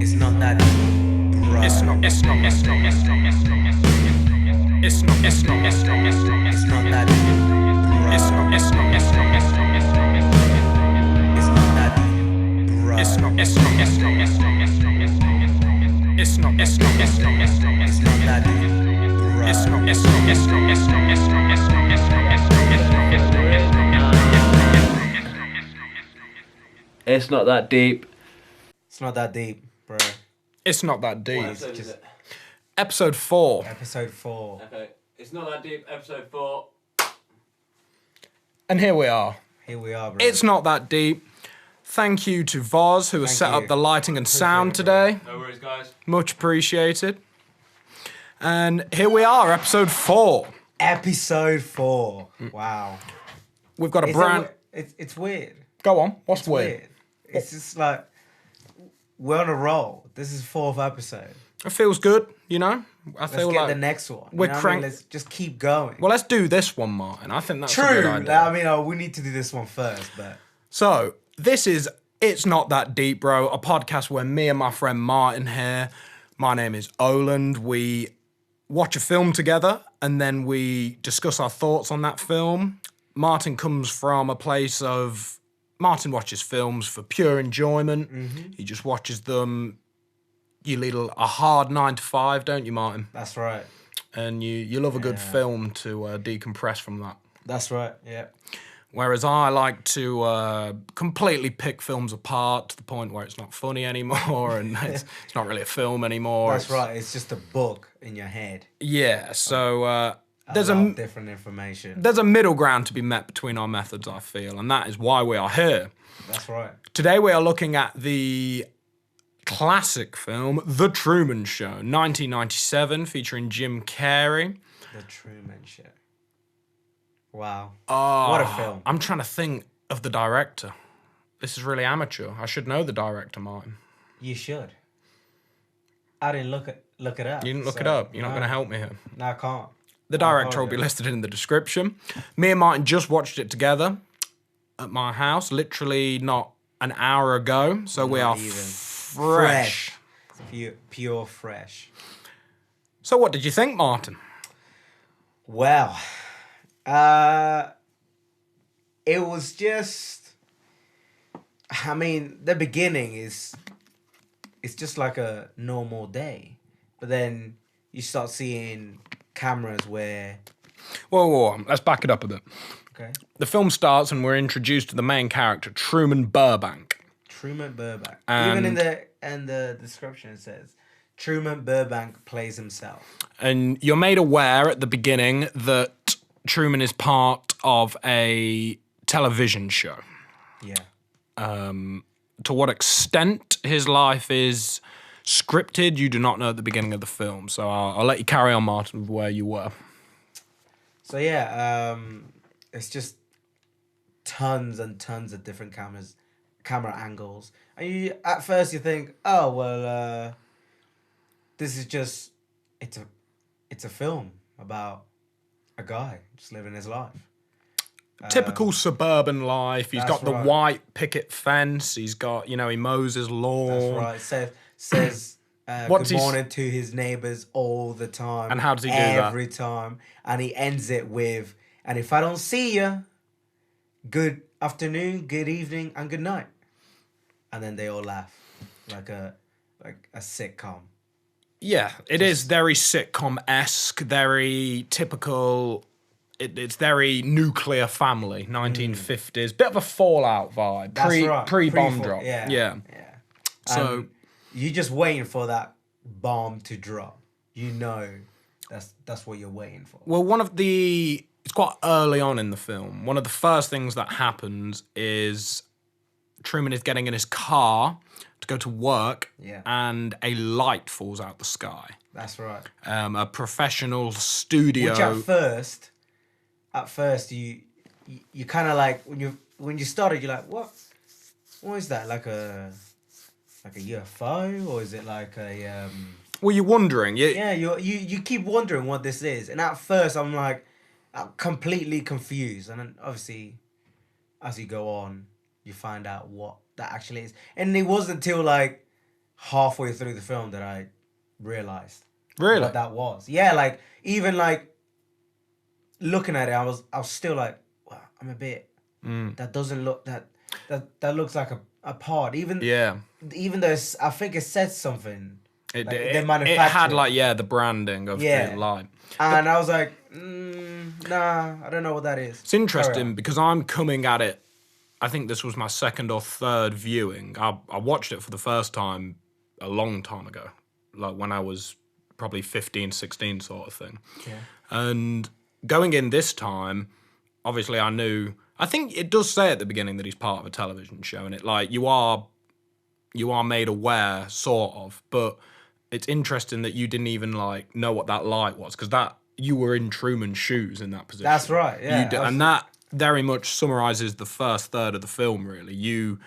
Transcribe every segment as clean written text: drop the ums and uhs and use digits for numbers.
It's not that deep, bro. It's not that deep. It's not that deep, bro. It's not that deep. It's not that deep, bro. It's not that It's not that deep. It's not that deep, bro. It's not that deep. What episode is it? Episode 4. Episode 4. Okay. It's not that deep. Episode 4. And here we are. Here we are, bro. It's not that deep. Thank you to Voz, who has Thank set you. up the lighting and sound Appreciate it, bro. today. No worries, guys. Much appreciated. And here we are, episode 4. Episode 4. Wow. We've got a Is brand... that it's weird. Go on, what's It's weird? It's just like, we're on a roll. This is 4th episode. It feels good, you know? I Let's feel get like... the next one. we're You know what I crank- mean? Let's just keep going. Well, let's do this one, Martin. I think that's a good True. idea. I mean, we need to do this one first, but... So, this is It's Not That Deep, Bro, a podcast where me and my friend Martin here, my name is Oland, we watch a film together and then we discuss our thoughts on that film. Martin comes from a place of... Martin watches films for pure enjoyment. Mm-hmm. He just watches them. You lead a hard 9 to 5, don't you, Martin? That's right. And you love a good film to decompress from that. That's right, yeah. Whereas I like to completely pick films apart to the point where it's not funny anymore and it's not really a film anymore. That's right. It's just a book in your head. Yeah, so There's a different information. there's a middle ground to be met between our methods, I feel, and that is why we are here. That's right. Today we are looking at the classic film, The Truman Show, 1997, featuring Jim Carrey. The Truman Show. Wow. Oh, What a film. I'm trying to think of the director. This is really amateur. I should know the director, Martin. You should. I didn't look it up. You didn't look so, it up. You're not no. going to help me here. No, I can't. The director will be listed in the description. Me and Martin just watched it together at my house, literally not an hour ago. So we are even. fresh. Pure fresh. So what did you think, Martin? Well, it was just, I mean, the beginning is, it's just like a normal day. But then you start seeing cameras where... Whoa, let's back it up a bit. Okay. The film starts and we're introduced to the main character, Truman Burbank. Truman Burbank. And- Even in the description it says, Truman Burbank plays himself. And you're made aware at the beginning that Truman is part of a television show. Yeah. To what extent his life is scripted, you do not know at the beginning of the film. So I'll let you carry on, Martin, with where you were. So yeah, it's just tons and tons of different camera angles. And at first you think, oh well, this is just it's a film about a guy just living his life. Typical suburban life. He's got that's the right. white picket fence. He's got, he mows his lawn. That's right. Says What's good his- morning to his neighbors all the time. And how does he do that? Every time. And he ends it with, and if I don't see you, good afternoon, good evening, and good night. And then they all laugh like a sitcom. Yeah, it is very sitcom-esque, very typical. It's very nuclear family, 1950s. Bit of a Fallout vibe. That's right. Pre-bomb Pre-fall- drop. yeah. Yeah. So... And you're just waiting for that bomb to drop. You know that's what you're waiting for. Well, it's quite early on in the film. One of the first things that happens is Truman is getting in his car to go to work, Yeah. and a light falls out the sky. That's right. A professional studio. Which at first you kind of like when you started, you're like, what is that? Like a UFO, or is it like a Well, you're wondering. yeah, you keep wondering what this is. And at first I'm completely confused, and then obviously as you go on you find out what that actually is. And it wasn't until like halfway through the film that I realized Really? what that was. Yeah, like even like looking at it, I was still like, wow, I'm a bit. That doesn't look that looks like a pod. Even Yeah. even though I think it said something. It, Like, it, they it manufactured had like the branding of Yeah. the light. And I was like, nah, I don't know what that is. It's interesting because I'm coming at it. I think this was my second or third viewing. I watched it for the first time a long time ago, like when I was probably 15, 16 sort of thing. Yeah. And going in this time, obviously I knew. I think it does say at the beginning that he's part of a television show, and it like you are made aware, sort of. But it's interesting that you didn't even like know what that light was, because that you were in Truman's shoes in that position. That's right. Yeah. And that very much summarizes the first third of the film. Really, you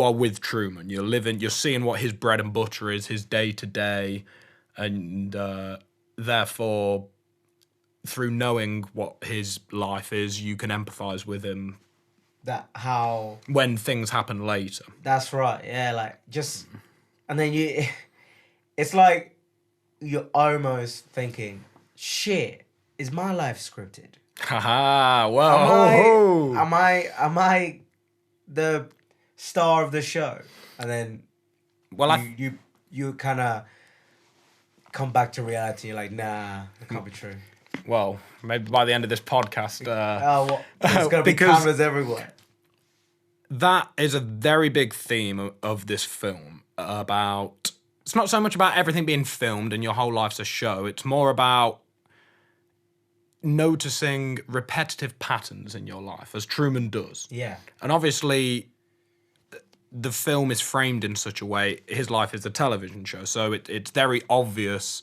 are with Truman. You're seeing what his bread and butter is, his day to day, and therefore, through knowing what his life is, you can empathize with him. When things happen later. That's right. Yeah, like just, and then it's like you're almost thinking, shit, is my life scripted? Haha, well, Am I the star of the show? And then you kind of come back to reality. You're like, nah, it can't be true. Well, maybe by the end of this podcast, there's gonna be cameras everywhere. That is a very big theme of this film. It's not so much about everything being filmed and your whole life's a show. It's more about noticing repetitive patterns in your life, as Truman does. Yeah. And obviously, the film is framed in such a way, his life is a television show, so it's very obvious.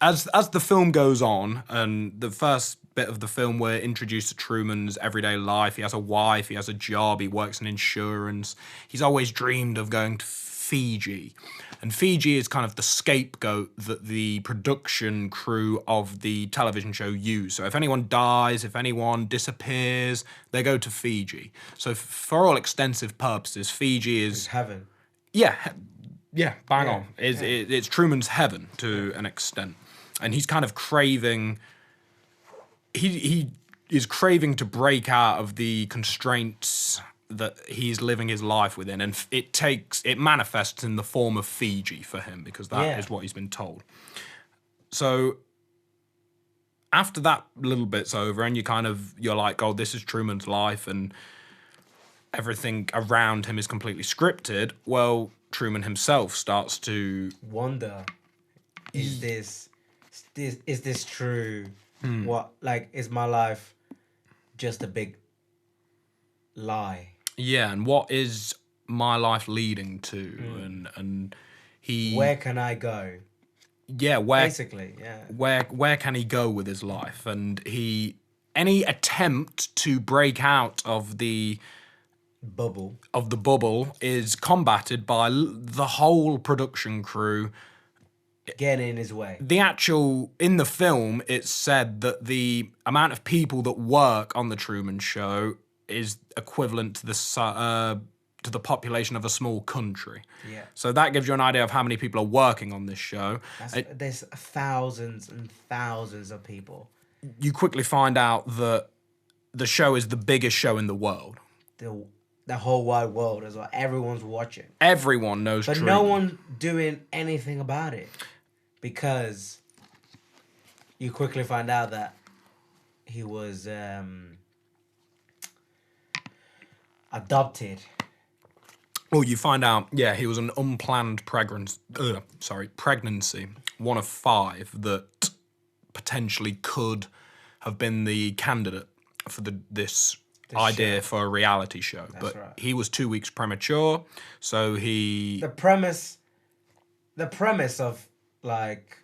As the film goes on, and the first bit of the film, we're introduced to Truman's everyday life. He has a wife, he has a job, he works in insurance. He's always dreamed of going to Fiji. And Fiji is kind of the scapegoat that the production crew of the television show use. So if anyone dies, if anyone disappears, they go to Fiji. So for all extensive purposes, Fiji is heaven. Yeah, bang on. It's Truman's heaven to an extent. And he's kind of craving. He is craving to break out of the constraints that he's living his life within, and it manifests in the form of Fiji for him, because that is what he's been told. So after that little bit's over, and you're like, oh, this is Truman's life, and everything around him is completely scripted. Well, Truman himself starts to wonder: is this true? What, like, is my life just a big lie? Yeah, and what is my life leading to? And where can I go? Yeah, basically, yeah. Where can he go with his life? And any attempt to break out of the bubble is combated by the whole production crew getting in his way. In the film, it's said that the amount of people that work on the Truman Show is equivalent to the population of a small country. Yeah. So that gives you an idea of how many people are working on this show. There's thousands and thousands of people. You quickly find out that the show is the biggest show in the world. The whole wide world as well. Everyone's watching. Everyone knows Truman. But no one doing anything about it. Because you quickly find out that he was adopted. Well, you find out, he was an unplanned pregnancy, one of 5 that potentially could have been the candidate for this idea for a reality show. But he was 2 weeks premature, so The premise of, like,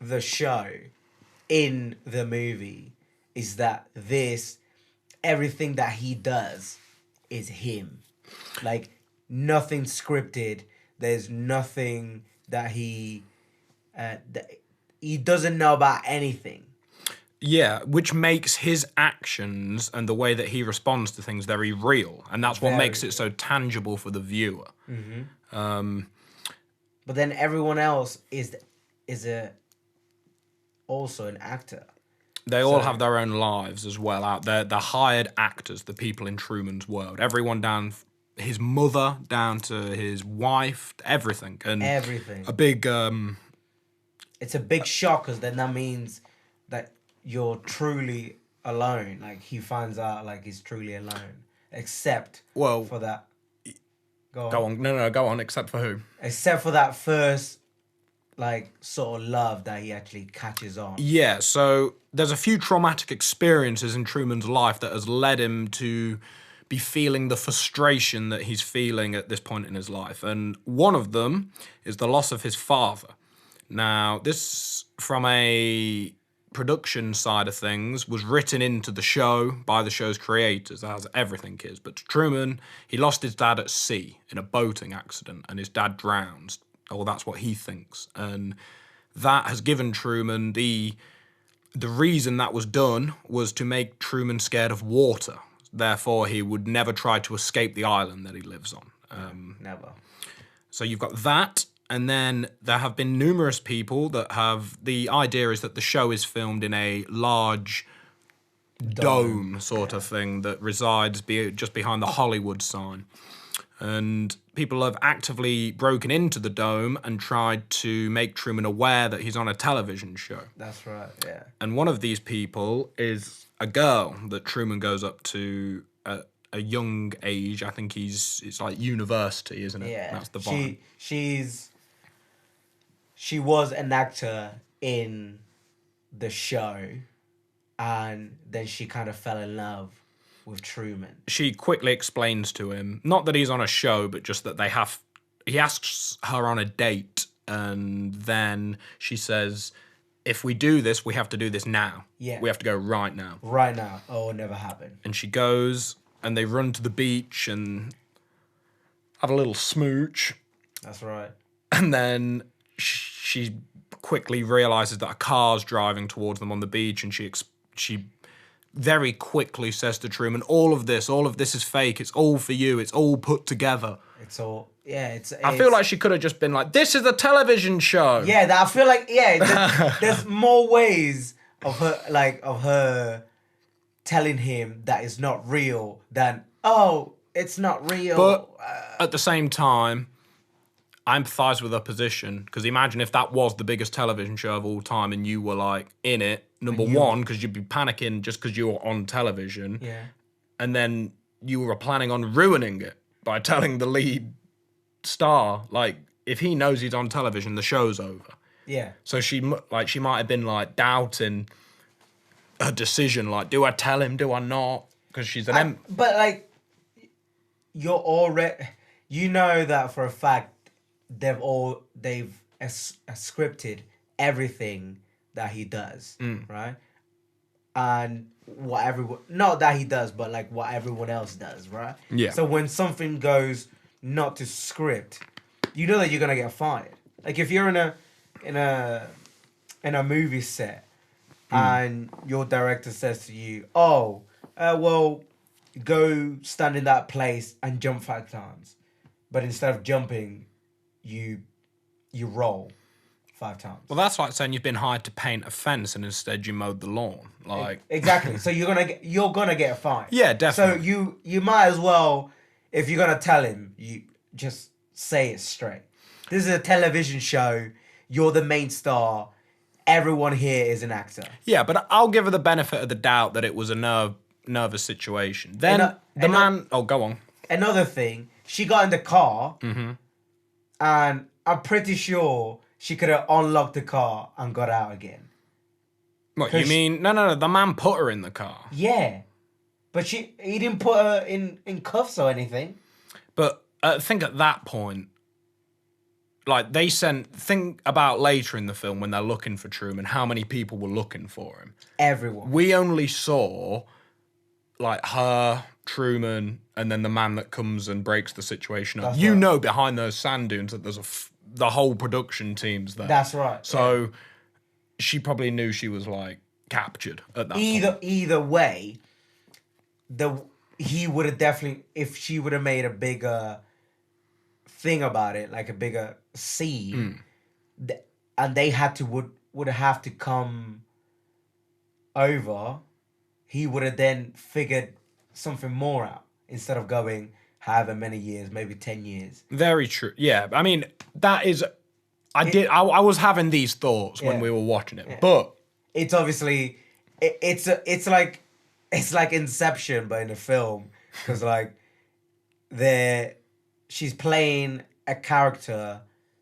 the show in the movie is that everything that he does is him. Like, nothing scripted. There's nothing that he doesn't know about anything. Yeah, which makes his actions and the way that he responds to things very real. And that's what Very makes it so tangible for the viewer. But then everyone else is also an actor. They all have their own lives as well out there. They're hired actors, the people in Truman's world. Everyone down, his mother down to his wife, everything. And Everything. a big... It's a big shock because then that means that you're truly alone. Like he finds out like he's truly alone. Except for that. Go on. Go on, except for who? Except for that first like sort of love that he actually catches on. Yeah, so there's a few traumatic experiences in Truman's life that has led him to be feeling the frustration that he's feeling at this point in his life. And one of them is the loss of his father. Now, this, from a production side of things, was written into the show by the show's creators, as everything is. But Truman, he lost his dad at sea in a boating accident, and his dad drowns. Or that's what he thinks. And that has given Truman the reason that was done was to make Truman scared of water. Therefore, he would never try to escape the island that he lives on. Never. So you've got that. And then there have been numerous people that have... The idea is that the show is filmed in a large dome sort of thing that resides just behind the Hollywood sign. And people have actively broken into the dome and tried to make Truman aware that he's on a television show. That's right, yeah. And one of these people is a girl that Truman goes up to at a young age. I think it's like university, isn't it? Yeah. That's the vibe. She was an actor in the show, and then she kind of fell in love with Truman. She quickly explains to him, not that he's on a show, but just that he asks her on a date, and then she says, if we do this, we have to do this now. Yeah. We have to go right now. Right now. Oh, it'll never happen. And she goes, and they run to the beach and have a little smooch. That's right. And then she quickly realizes that a car's driving towards them on the beach, and she very quickly says to Truman, all of this is fake. It's all for you. It's all put together. It's all, yeah. I feel like she could have just been like, this is a television show. Yeah, I feel like, there's more ways of her telling him that it's not real than, oh, it's not real. But at the same time, I empathise with her position, because imagine if that was the biggest television show of all time and you were like in it, number one, because you'd be panicking just because you were on television. Yeah. And then you were planning on ruining it by telling the lead star, like, if he knows he's on television, the show's over. Yeah. So she might have been like doubting her decision, like, do I tell him, do I not? Because she's an But like, you're already, you know that for a fact they've scripted everything that he does, right? And not that he does, but like what everyone else does, right? Yeah. So when something goes not to script, you know that you're gonna get fired. Like if you're in a movie set and your director says to you, "Oh, well, go stand in that place and jump 5 times," but instead of jumping, you roll 5 times. Well, that's like saying you've been hired to paint a fence and instead you mowed the lawn. Like exactly. So you're gonna get a fine. Yeah, definitely. So you might as well, if you're gonna tell him, you just say it straight. This is a television show. You're the main star. Everyone here is an actor. Yeah, but I'll give her the benefit of the doubt that it was a nervous situation. Then go on. Another thing, she got in the car, and I'm pretty sure she could have unlocked the car and got out again. What, you mean... No, the man put her in the car. Yeah. But he didn't put her in cuffs or anything. But I think at that point, like, think about later in the film when they're looking for Truman, how many people were looking for him. Everyone. We only saw, like, her, Truman, and then the man that comes and breaks the situation up. That's You right. know behind those sand dunes that there's the whole production team's there. That's right. So she probably knew she was, like, captured at that point. Either way, he would have definitely, if she would have made a bigger thing about it, like a bigger scene, and they would have to come over, he would have then figured something more out instead of going however many years, maybe 10 years. Very true. Yeah, I mean, that is... I was having these thoughts when we were watching it, but... It's obviously... It's like Inception, but in a film. Because, like, she's playing a character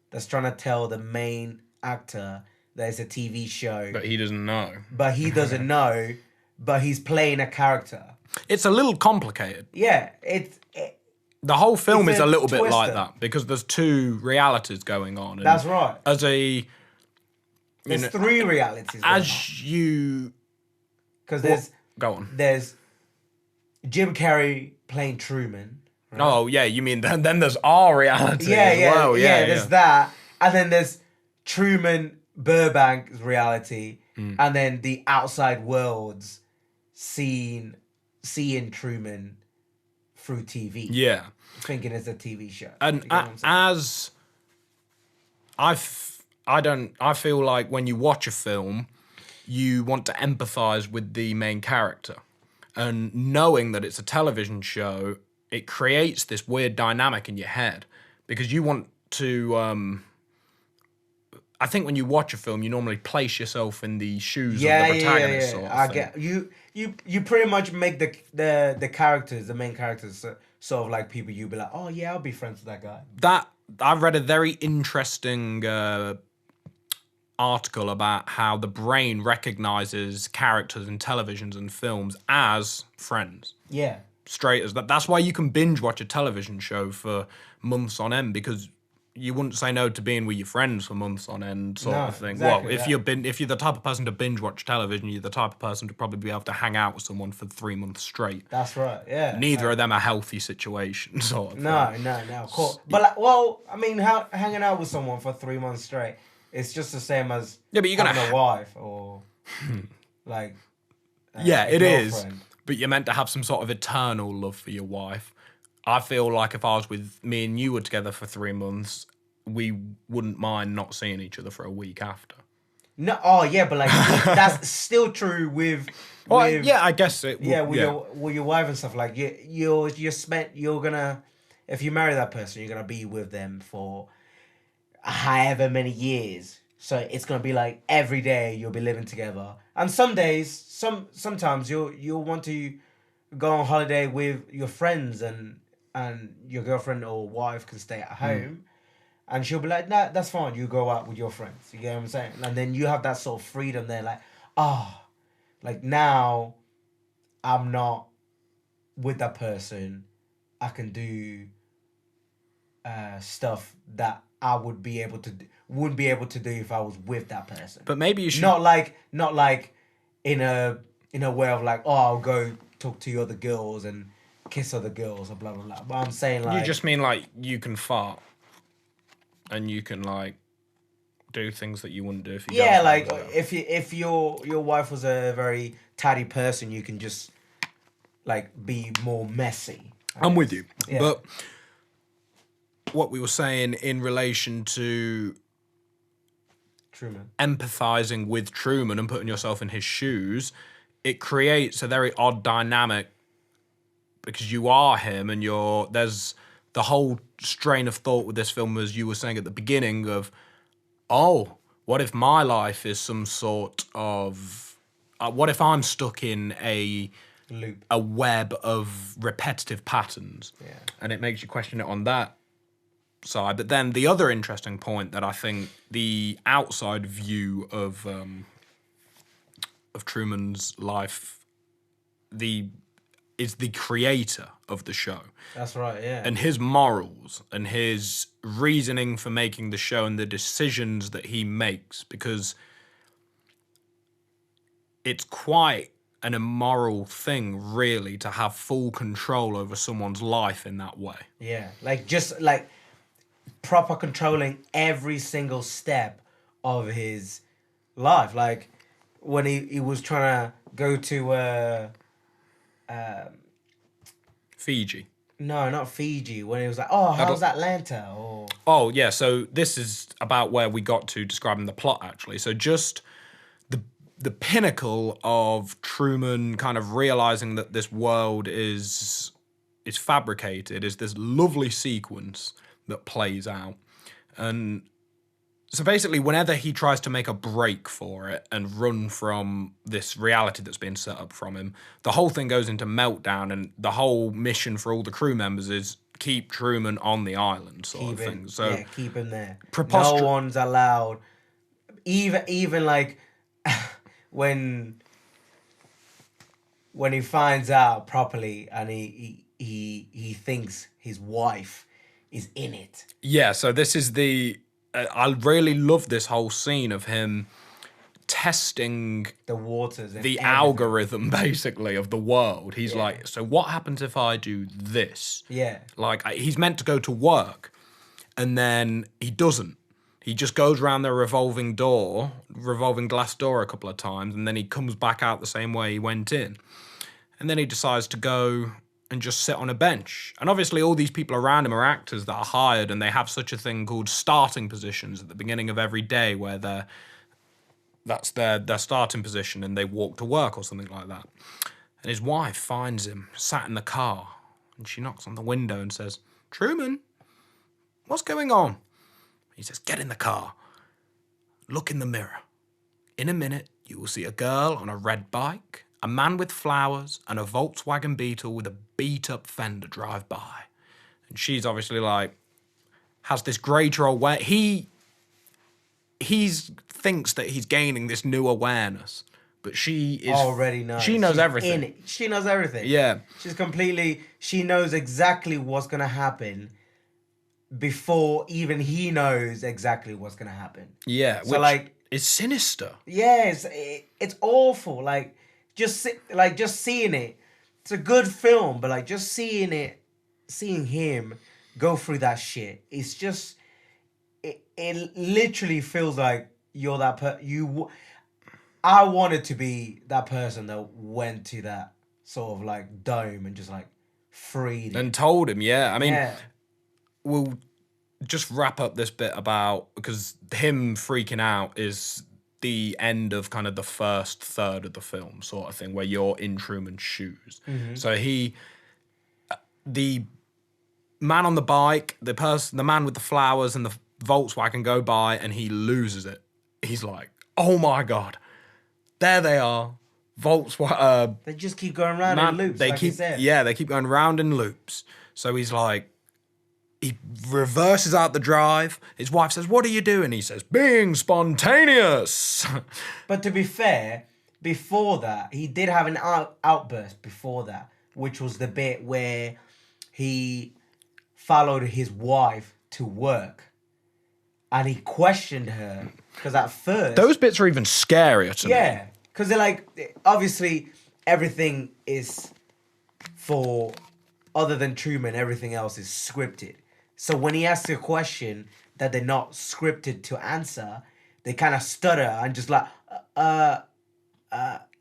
that's trying to tell the main actor that it's a TV show. But he doesn't know. But he doesn't know, but he's playing a character. It's a little complicated. Yeah, the whole film is a little bit twister. like that because there's two realities going on. And that's right. There's three realities. Because go on. There's Jim Carrey playing Truman. Right? Oh yeah, you mean then there's our reality as well. Yeah, there's that, and then there's Truman Burbank's reality, and then the outside world's seeing Truman through TV. Yeah. Thinking it's a TV show. And I feel like when you watch a film, you want to empathize with the main character. And knowing that it's a television show, it creates this weird dynamic in your head because you want to... I think when you watch a film, you normally place yourself in the shoes of the protagonist. Sort of I thing. get you pretty much make the characters, the main characters, sort of like people you'd be like, oh yeah, I'll be friends with that guy. That I've read a very interesting article about how the brain recognizes characters in televisions and films as friends. Yeah. Straight as that. That's why you can binge watch a television show for months on end because you wouldn't say no to being with your friends for months on end, sort of thing. Exactly, well, if you're the type of person to binge watch television, you're the type of person to probably be able to hang out with someone for 3 months straight. That's right. Yeah. Neither of them are healthy situations, sort of. No, of course. But like, well, I mean, hanging out with someone for 3 months straight, it's just the same as but you're having a wife or like. Yeah, it is. girlfriend. But you're meant to have some sort of eternal love for your wife. I feel like if I was with me and you were together for 3 months, we wouldn't mind not seeing each other for a week after. No, oh yeah, but like that's still true with. Yeah, I guess it. With your wife and stuff. Like you're gonna, if you marry that person, you're gonna be with them for however many years. So it's gonna be like every day you'll be living together, and some days, sometimes you'll want to go on holiday with your friends, and your girlfriend or wife can stay at home. And she'll be like, nah, that's fine. You go out with your friends. You get what I'm saying? And then you have that sort of freedom there. Like, like now I'm not with that person. I can do stuff that I wouldn't be able to do if I was with that person. But maybe you should... Not like in a way of like, I'll go talk to other girls and kiss other girls or blah, blah, blah. But I'm saying like... You just mean like you can fart. And you can like do things that you wouldn't do if you. Yeah, like if your wife was a very tidy person, you can just like be more messy. I'm with you, Yeah. but what we were saying in relation to Truman, empathizing with Truman and putting yourself in his shoes, it creates a very odd dynamic because you are him and there's the whole strain of thought with this film, as you were saying at the beginning, of, what if my life is some sort of... what if I'm stuck in a loop, a web of repetitive patterns? Yeah. And it makes you question it on that side. But then the other interesting point that I think the outside view of Truman's life, is the creator of the show. That's right, yeah. And his morals and his reasoning for making the show and the decisions that he makes, because it's quite an immoral thing, really, to have full control over someone's life in that way. Yeah, like just like proper controlling every single step of his life. Like when he was trying to go to Fiji. no, not Fiji, when he was like, oh, how's Atlanta? Or Oh, yeah, so this is about where we got to describing the plot, actually. So just the pinnacle of Truman kind of realizing that this world is fabricated is this lovely sequence that plays out. And so basically, whenever he tries to make a break for it and run from this reality that's being set up from him, the whole thing goes into meltdown, and the whole mission for all the crew members is keep Truman on the island, sort of thing. So keep him there. Preposter- No one's allowed. Even like when he finds out properly, and he thinks his wife is in it. Yeah, so this is I really love this whole scene of him testing The waters. the algorithm, basically, of the world. He's like, so what happens if I do this? Yeah. Like, he's meant to go to work, and then he doesn't. He just goes around the revolving glass door a couple of times, and then he comes back out the same way he went in. And then he decides to go and just sit on a bench. And obviously all these people around him are actors that are hired, and they have such a thing called starting positions at the beginning of every day, where that's their starting position, and they walk to work or something like that. And his wife finds him sat in the car, and she knocks on the window and says, "Truman, what's going on?" He says, "Get in the car. Look in the mirror. In a minute, you will see a girl on a red bike, a man with flowers, and a Volkswagen Beetle with a beat-up fender drive by." And she's obviously like, has this greater awareness. He thinks that he's gaining this new awareness, but she is already knows. She knows She's everything. in it. She knows everything. Yeah. She knows exactly what's gonna happen before even he knows exactly what's gonna happen. Yeah, So which like, is sinister. yeah, it's awful. Like just seeing it. It's a good film, but like just seeing him go through that shit. It's just it literally feels like you're that I wanted to be that person that went to that sort of like dome and just like freed it. And told him, yeah. I mean, Yeah. we'll just wrap up this bit because him freaking out is the end of kind of the first third of the film, sort of thing, where you're in Truman's shoes. Mm-hmm. So the man on the bike, the man with the flowers and the Volkswagen go by, and he loses it. He's like, "Oh my God, there they are." Volkswagen. They just keep going round in loops, like you said. Yeah, they keep going round in loops. So he's like, he reverses out the drive. His wife says, "What are you doing?" He says, "Being spontaneous." But to be fair, before that, he did have an outburst before that, which was the bit where he followed his wife to work. And he questioned her, because at first... Those bits are even scarier to me. Yeah, because they're like, obviously, everything is for, other than Truman, everything else is scripted. So when he asks a question that they're not scripted to answer, they kind of stutter and just like,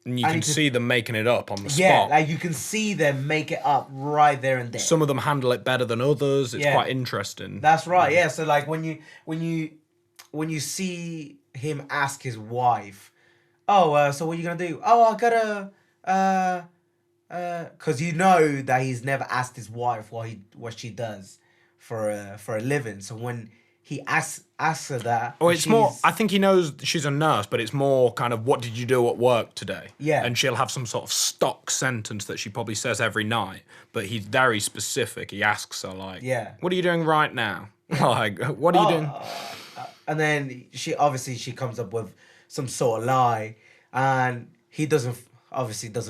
And you can see them making it up on the spot. Yeah, like you can see them make it up right there and there. Some of them handle it better than others. It's quite interesting. That's right. Yeah. So like when you see him ask his wife, "Oh, so what are you gonna do?" "Oh, I gotta because you know that he's never asked his wife what she does for a living. So when he asks her that, it's more, I think he knows she's a nurse, but it's more kind of, "What did you do at work today?" Yeah. And she'll have some sort of stock sentence that she probably says every night, but he's very specific. He asks her, like, Yeah. "What are you doing right now?" Like, "What are you doing?" And then she comes up with some sort of lie, and he doesn't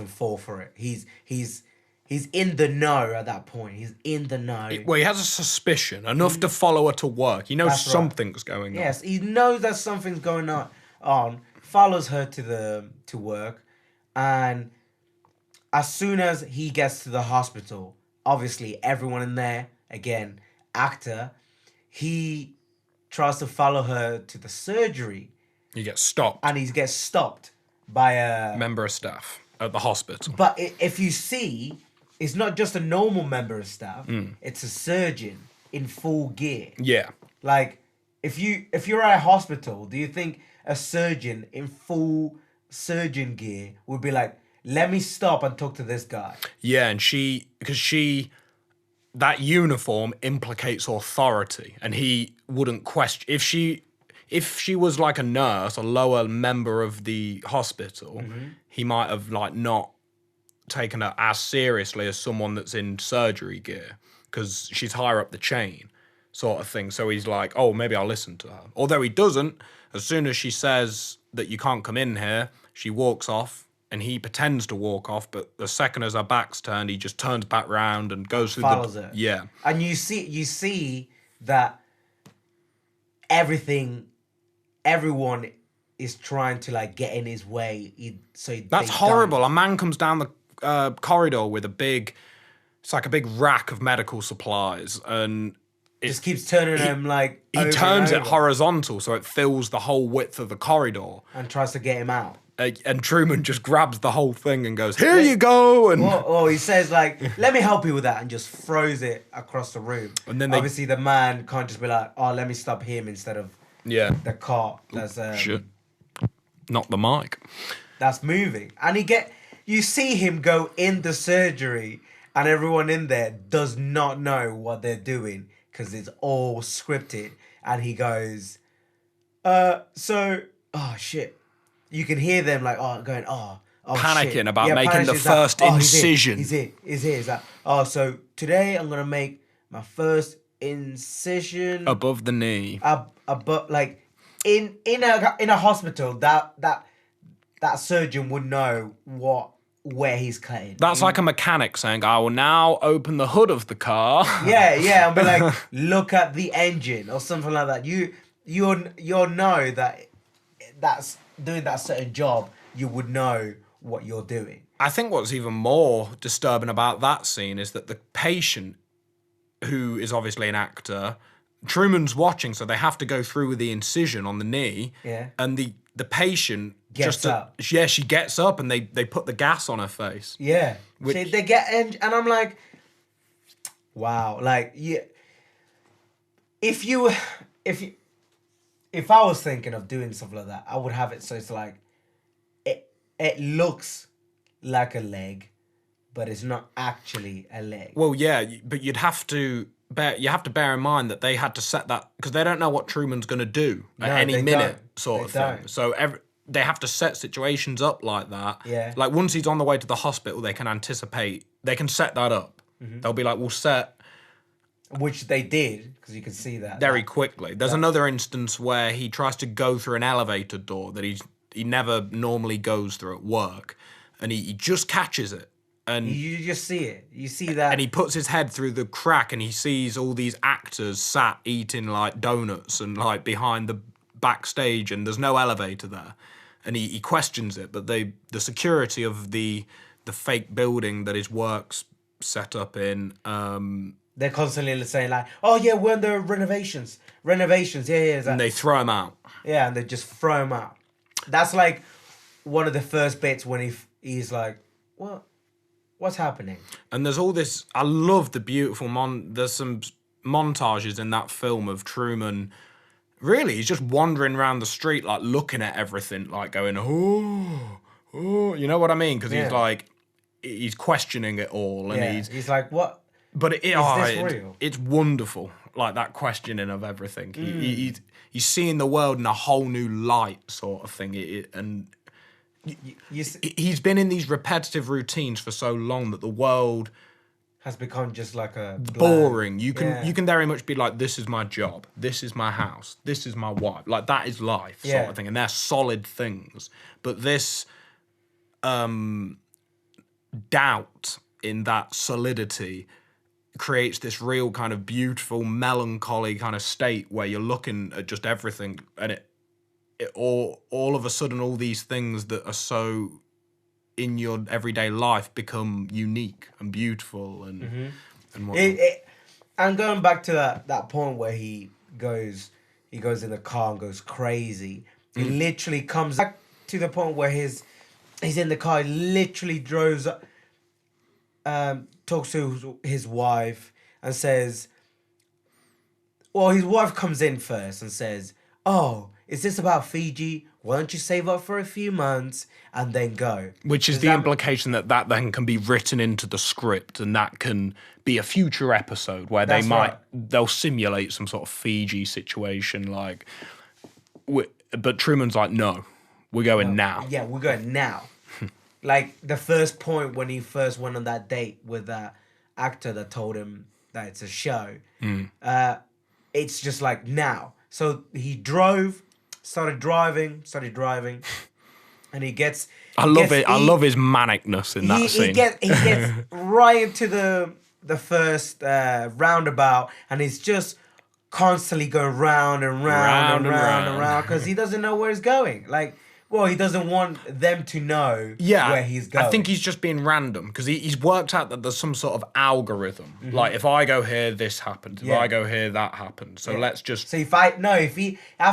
fall for it. He's in the know at that point. He's in the know. Well, he has a suspicion, enough to follow her to work. He knows That's right. something's going on. Yes, he knows that something's going on. Follows her to work, and as soon as he gets to the hospital, obviously everyone in there, again, actor, he tries to follow her to the surgery, He gets stopped. and he gets stopped by a Member of staff at the hospital. But if you see, it's not just a normal member of staff. It's a surgeon in full gear. Yeah. Like, if you're at a hospital, do you think a surgeon in full surgeon gear would be like, let me stop and talk to this guy? Yeah, and that uniform implicates authority, and he wouldn't question if she was like a nurse, a lower member of the hospital, he might have like not taken her as seriously as someone that's in surgery gear because she's higher up the chain, sort of thing. So he's like, oh, maybe I'll listen to her. Although he doesn't. As soon as she says that you can't come in here, she walks off. And he pretends to walk off, but the second as her back's turned, he just turns back round and goes through follows the... it. Yeah. And you see that everyone is trying to like get in his way. That's horrible. A man comes down the corridor with it's like a big rack of medical supplies, and just keeps turning him like he over turns and it over horizontal so it fills the whole width of the corridor. and tries to get him out. And Truman just grabs the whole thing and goes, here you go. And he says like, let me help you with that, and just throws it across the room. And then obviously the man can't just be like, oh, let me stop him instead of the car that's shit. Not the mic. That's moving. And you see him go in the surgery, and everyone in there does not know what they're doing because it's all scripted. And he goes, oh shit. You can hear them like, panicking shit. about making the first incision. He's here. He's like, so today I'm gonna make my first incision above the knee. Above, like in a hospital, that surgeon would know where he's cutting. That's like a mechanic saying, I will now open the hood of the car. Yeah, and be like, look at the engine or something like that. You'll know that that's doing that certain job, you would know what you're doing. I think what's even more disturbing about that scene is that the patient, who is obviously an actor, Truman's watching, so they have to go through with the incision on the knee. Yeah. And the patient gets up. Yeah, she gets up and they put the gas on her face. Yeah. They get in, and I'm like, wow, like if I was thinking of doing stuff like that, I would have it so it's like it looks like a leg, but it's not actually a leg. Well, yeah, but you have to bear in mind that they had to set that because they don't know what Truman's going to do at any minute, sort of thing. So they have to set situations up like that. Yeah. Like once he's on the way to the hospital, they can anticipate. They can set that up. Mm-hmm. They'll be like, we'll set. Which they did, because you can see that. Very quickly. There's another instance where he tries to go through an elevator door that he never normally goes through at work, and he just catches it. And you just see it. You see that. And he puts his head through the crack, and he sees all these actors sat eating, like, donuts and, like, behind the backstage, and there's no elevator there. And he questions it, but the security of the fake building that his work's set up in... They're constantly saying like, oh yeah, we're in the renovations. Yeah. And they throw him out. Yeah, and they just throw him out. That's like one of the first bits when he's like, what's happening? And there's all this, I love the beautiful, there's some montages in that film of Truman, really, he's just wandering around the street, like looking at everything, like going, oh, you know what I mean? Because he's questioning it all. And he's like, what? But is this real? It's wonderful, like that questioning of everything. He's seeing the world in a whole new light, sort of thing. He's been in these repetitive routines for so long that the world has become just like a boring. You can very much be like, this is my job, this is my house, this is my wife. Like that is life, sort of thing, and they're solid things. But this doubt in that solidity creates this real kind of beautiful, melancholy kind of state where you're looking at just everything, and it all of a sudden, all these things that are so in your everyday life become unique and beautiful and whatnot. And going back to that point where he goes in the car and goes crazy. He literally comes back to the point where his He's in the car. He literally drives up, talks to his wife and says, well, his wife comes in first and says, oh, is this about Fiji? Why don't you save up for a few months and then go? Which is the implication that then can be written into the script, and that can be a future episode where they'll simulate some sort of Fiji situation, like. But Truman's like, no, we're going now. Yeah, we're going now. Like the first point when he first went on that date with that actor that told him that it's a show. It's just like now. So he started driving, and he gets. I love it. I love his manicness in that scene. He gets right into the first roundabout, and he's just constantly going round and round because he doesn't know where he's going. Like, well, he doesn't want them to know where he's going. I think he's just being random because he's worked out that there's some sort of algorithm. Like, if I go here, this happens. If I go here, that happens. So let's just. So I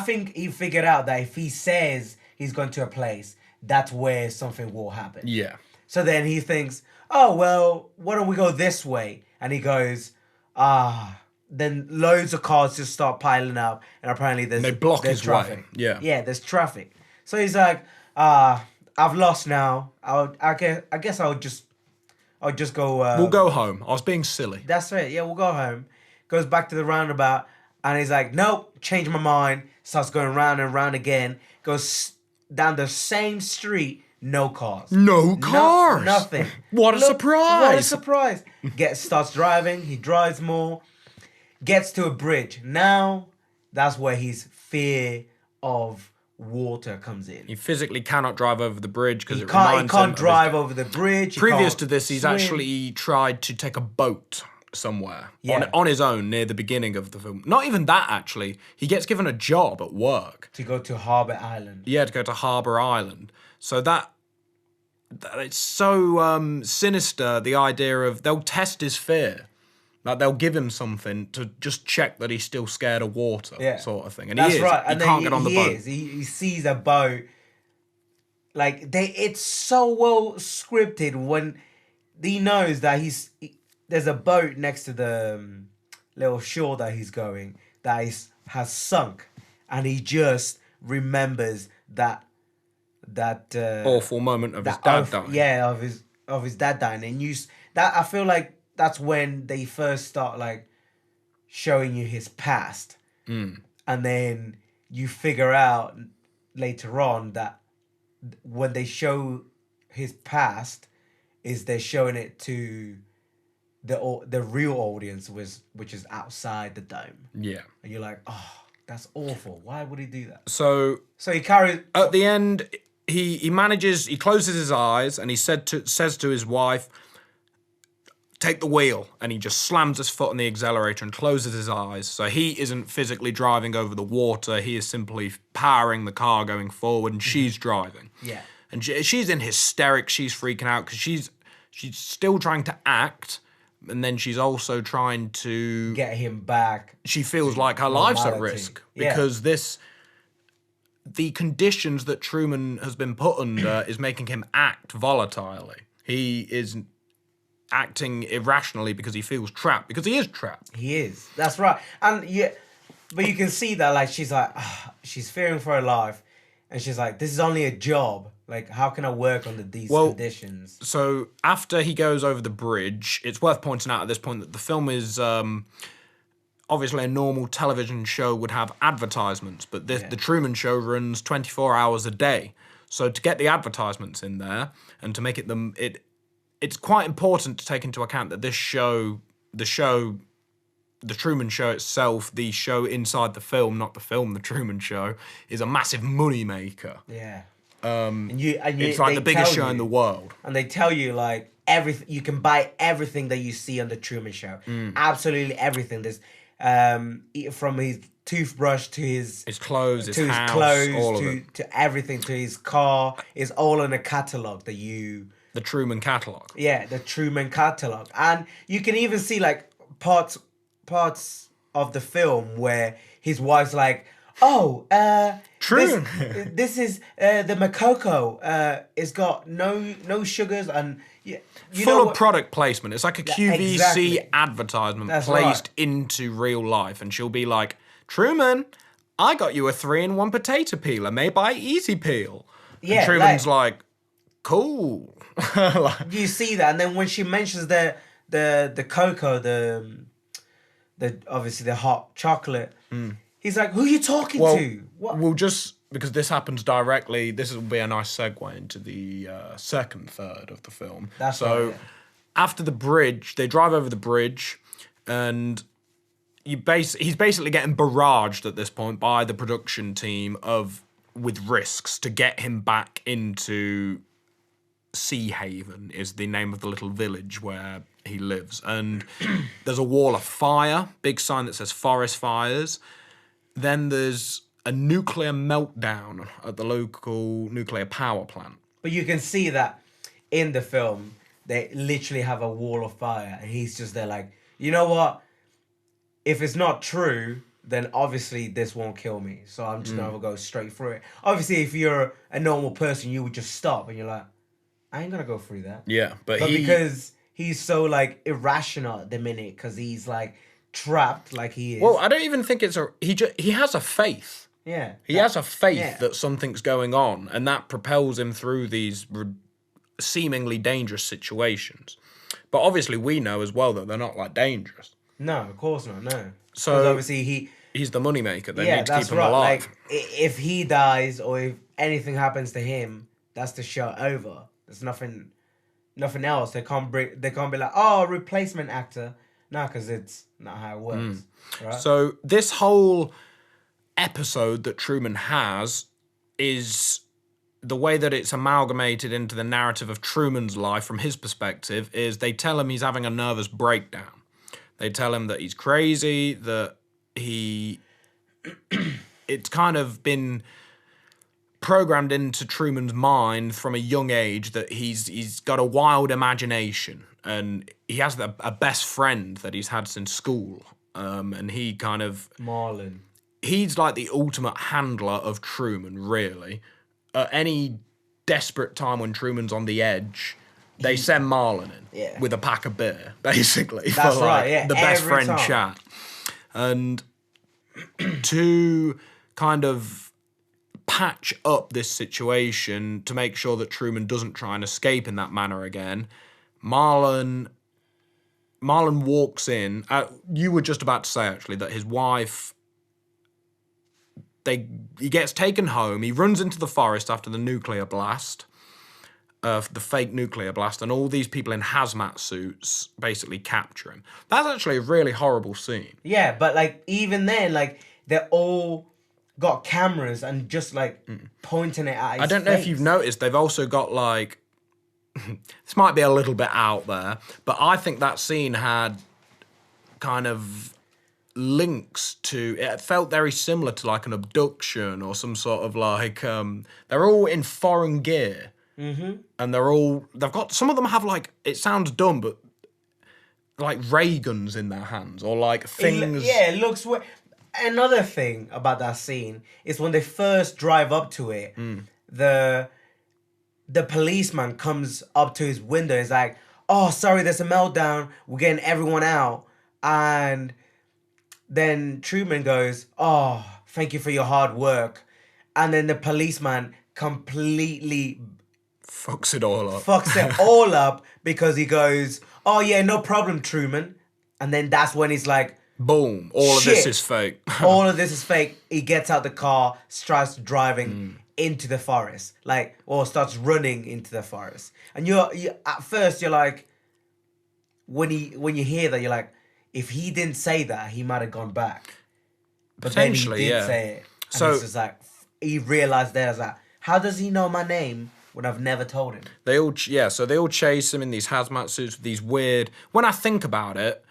think he figured out that if he says he's going to a place, that's where something will happen. Yeah. So then he thinks, oh, well, why don't we go this way? And he goes, then loads of cars just start piling up, and apparently they block his traffic. way. Yeah. Yeah, there's traffic. So he's like, I've lost now. I guess I'll just go. We'll go home. I was being silly. That's it. Yeah, we'll go home. Goes back to the roundabout, and he's like, nope, change my mind. Starts going round and round again. Goes down the same street. No cars. No cars. Nothing. What a surprise. What a surprise. Starts driving. He drives more. Gets to a bridge. Now, that's where his fear of water comes in. He physically cannot drive over the bridge because he can't drive over the bridge. Previous to this, he's actually tried to take a boat somewhere on his own near the beginning of the film. Not even that, actually. He gets given a job at work. To go to Harbour Island. Yeah, to go to Harbour Island. So that it's so sinister, the idea of they'll test his fear. Like, they'll give him something to just check that he's still scared of water, sort of thing. And that's he is. Right. He and can't get on the boat. He sees a boat. Like, it's so well scripted when he knows that there's a boat next to the little shore that he's going that has sunk. And he just remembers that awful moment of his dad dying. Yeah, of his dad dying. And I feel like that's when they first start like showing you his past. And then you figure out later on that when they show his past is they're showing it to the real audience, which is outside the dome. Yeah. And you're like, oh, that's awful. Why would he do that? So he carries... At the end, he closes his eyes and he says to his wife, take the wheel, and he just slams his foot on the accelerator and closes his eyes. So he isn't physically driving over the water. He is simply powering the car going forward, and she's driving. Yeah. And she's in hysterics. She's freaking out because she's still trying to act, and then she's also trying to get him back. She feels like her life's at risk because the conditions that Truman has been put under is making him act volatilely. He is acting irrationally because he feels trapped, because he is trapped. He is. That's right. And but you can see that, like, she's like, she's fearing for her life, and she's like, this is only a job. Like, how can I work under these conditions? So after he goes over the bridge, it's worth pointing out at this point that the film is obviously a normal television show would have advertisements, but the Truman Show runs 24 hours a day. So to get the advertisements in there and to make it's quite important to take into account that the Truman Show itself, the show inside the film, not the film, the Truman Show, is a massive money maker. Yeah. It's like the biggest show in the world. And they tell you, like, everything, you can buy everything that you see on the Truman Show. Absolutely everything. There's from his toothbrush to his clothes, his house, all of it. To everything, to his car, is all in a catalogue that the Truman catalog. Yeah, the Truman catalog. And you can even see, like, parts of the film where his wife's like, oh, True. This is the Makoko. It's got no sugars and you Full know of what? product placement. It's like a QVC exactly. advertisement That's placed right. into real life. And she'll be like, Truman, I got you a 3-in-1 potato peeler made by Easy Peel. Yeah, and Truman's like, cool. Like, You see that, and then when she mentions the cocoa, the obviously the hot chocolate, he's like, "Who are you talking well, to? What?" we'll just, because this happens directly, this will be a nice segue into the second third of the film. That's so right, yeah. after the bridge, they drive over the bridge, and he's basically getting barraged at this point by the production team with risks to get him back into Sea Haven, is the name of the little village where he lives. And there's a wall of fire, big sign that says forest fires. Then there's a nuclear meltdown at the local nuclear power plant. But you can see that in the film, they literally have a wall of fire, and he's just there like, you know what? If it's not true, then obviously this won't kill me. So I'm just gonna go straight through it. Obviously, if you're a normal person, you would just stop and you're like, I ain't gonna go through that. Yeah, but because he's so like irrational at the minute, because he's like trapped, like he is. Well, I don't even think it's he has a faith. Yeah, He has a faith yeah. that something's going on, and that propels him through these seemingly dangerous situations. But obviously, we know as well that they're not like dangerous. No, of course not. No. So 'Cause obviously he's the moneymaker. They yeah, need to that's keep him right. alive. Like if he dies or if anything happens to him, that's the show over. There's nothing else. They can't be like, oh, replacement actor. No, because it's not how it works. Right? So this whole episode that Truman has is the way that it's amalgamated into the narrative of Truman's life from his perspective is they tell him he's having a nervous breakdown. They tell him that he's crazy, that it's kind of been programmed into Truman's mind from a young age that he's got a wild imagination, and he has a best friend that he's had since school, and he kind of Marlon. he's like the ultimate handler of Truman, really. At any desperate time when Truman's on the edge, they send Marlon in with a pack of beer, basically. That's for, like, right, yeah, the best every friend time. chat. And to kind of patch up this situation to make sure that Truman doesn't try and escape in that manner again, Marlon walks in. You were just about to say, actually, that his wife... He gets taken home. He runs into the forest after the nuclear blast, the fake nuclear blast, and all these people in hazmat suits basically capture him. That's actually a really horrible scene. Yeah, but like even then, like they're all got cameras and just like pointing it at his I don't know if you've noticed, they've also got like... this might be a little bit out there, but I think that scene had kind of links to... It felt very similar to like an abduction or some sort of like... they're all in foreign gear. Mm-hmm. And they've got... Some of them have like... It sounds dumb, but like ray guns in their hands or like things... It looks... Another thing about that scene is when they first drive up to it, the policeman comes up to his window. He's like, oh, sorry, there's a meltdown. We're getting everyone out. And then Truman goes, oh, thank you for your hard work. And then the policeman completely Fucks it all up. Because he goes, oh, yeah, no problem, Truman. And then that's when he's like, boom, all of this shit. is fake. All of this is fake. He gets out the car, starts driving into the forest, starts running into the forest. And you at first you're like, when you hear that, you're like, if he didn't say that, he might have gone back. But Potentially, then he did yeah. say it. And So it's just like he realized there's that. How does he know my name when I've never told him? they all chase him in these hazmat suits with these weird... When I think about it,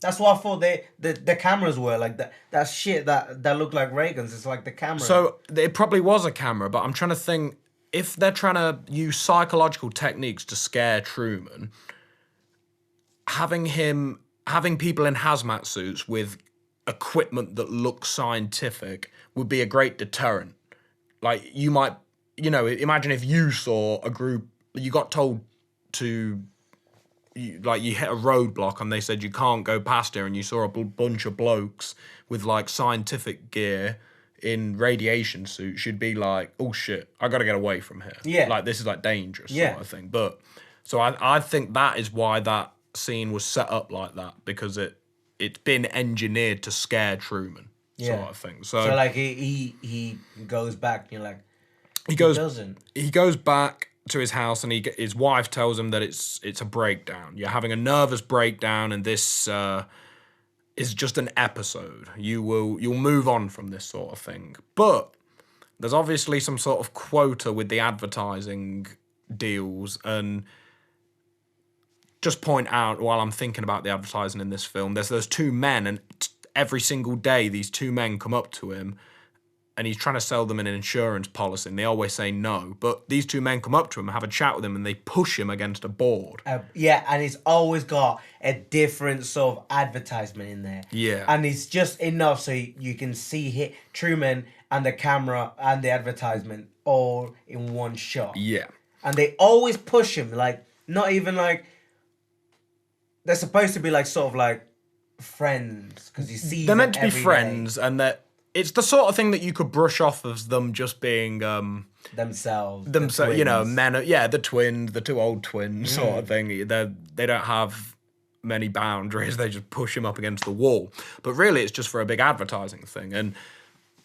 That's what I thought the cameras were like that shit that looked like ray guns. It's like the camera. so it probably was a camera, but I'm trying to think, if they're trying to use psychological techniques to scare Truman, having people in hazmat suits with equipment that looks scientific would be a great deterrent. Like, you might, imagine if you saw a group, you got told to, you hit a roadblock and they said you can't go past here, and you saw a bunch of blokes with, like, scientific gear in radiation suits, you'd be like, oh shit, I gotta get away from here. Yeah. Like, this is, like, dangerous sort of thing. But, so I think that is why that scene was set up like that, because it's been engineered to scare Truman, sort of thing. So like, he goes back, and you're like, he goes back to his house, and his wife tells him that it's a breakdown. You're having a nervous breakdown, and this is just an episode. You'll move on from this sort of thing. But there's obviously some sort of quota with the advertising deals, and just point out, while I'm thinking about the advertising in this film, there's those two men, and every single day these two men come up to him, and he's trying to sell them an insurance policy, and they always say no. But these two men come up to him, have a chat with him, and they push him against a board. Yeah, and it's always got a different sort of advertisement in there. Yeah. And it's just enough so you can see Truman and the camera and the advertisement all in one shot. Yeah. And they always push him, like, not even like, they're supposed to be like, sort of like, friends, because you see they're them meant to be every friends, day. and that it's the sort of thing that you could brush off as them just being themselves, men, the twins, the two old twins sort of thing. They don't have many boundaries. They just push him up against the wall. But really, it's just for a big advertising thing. And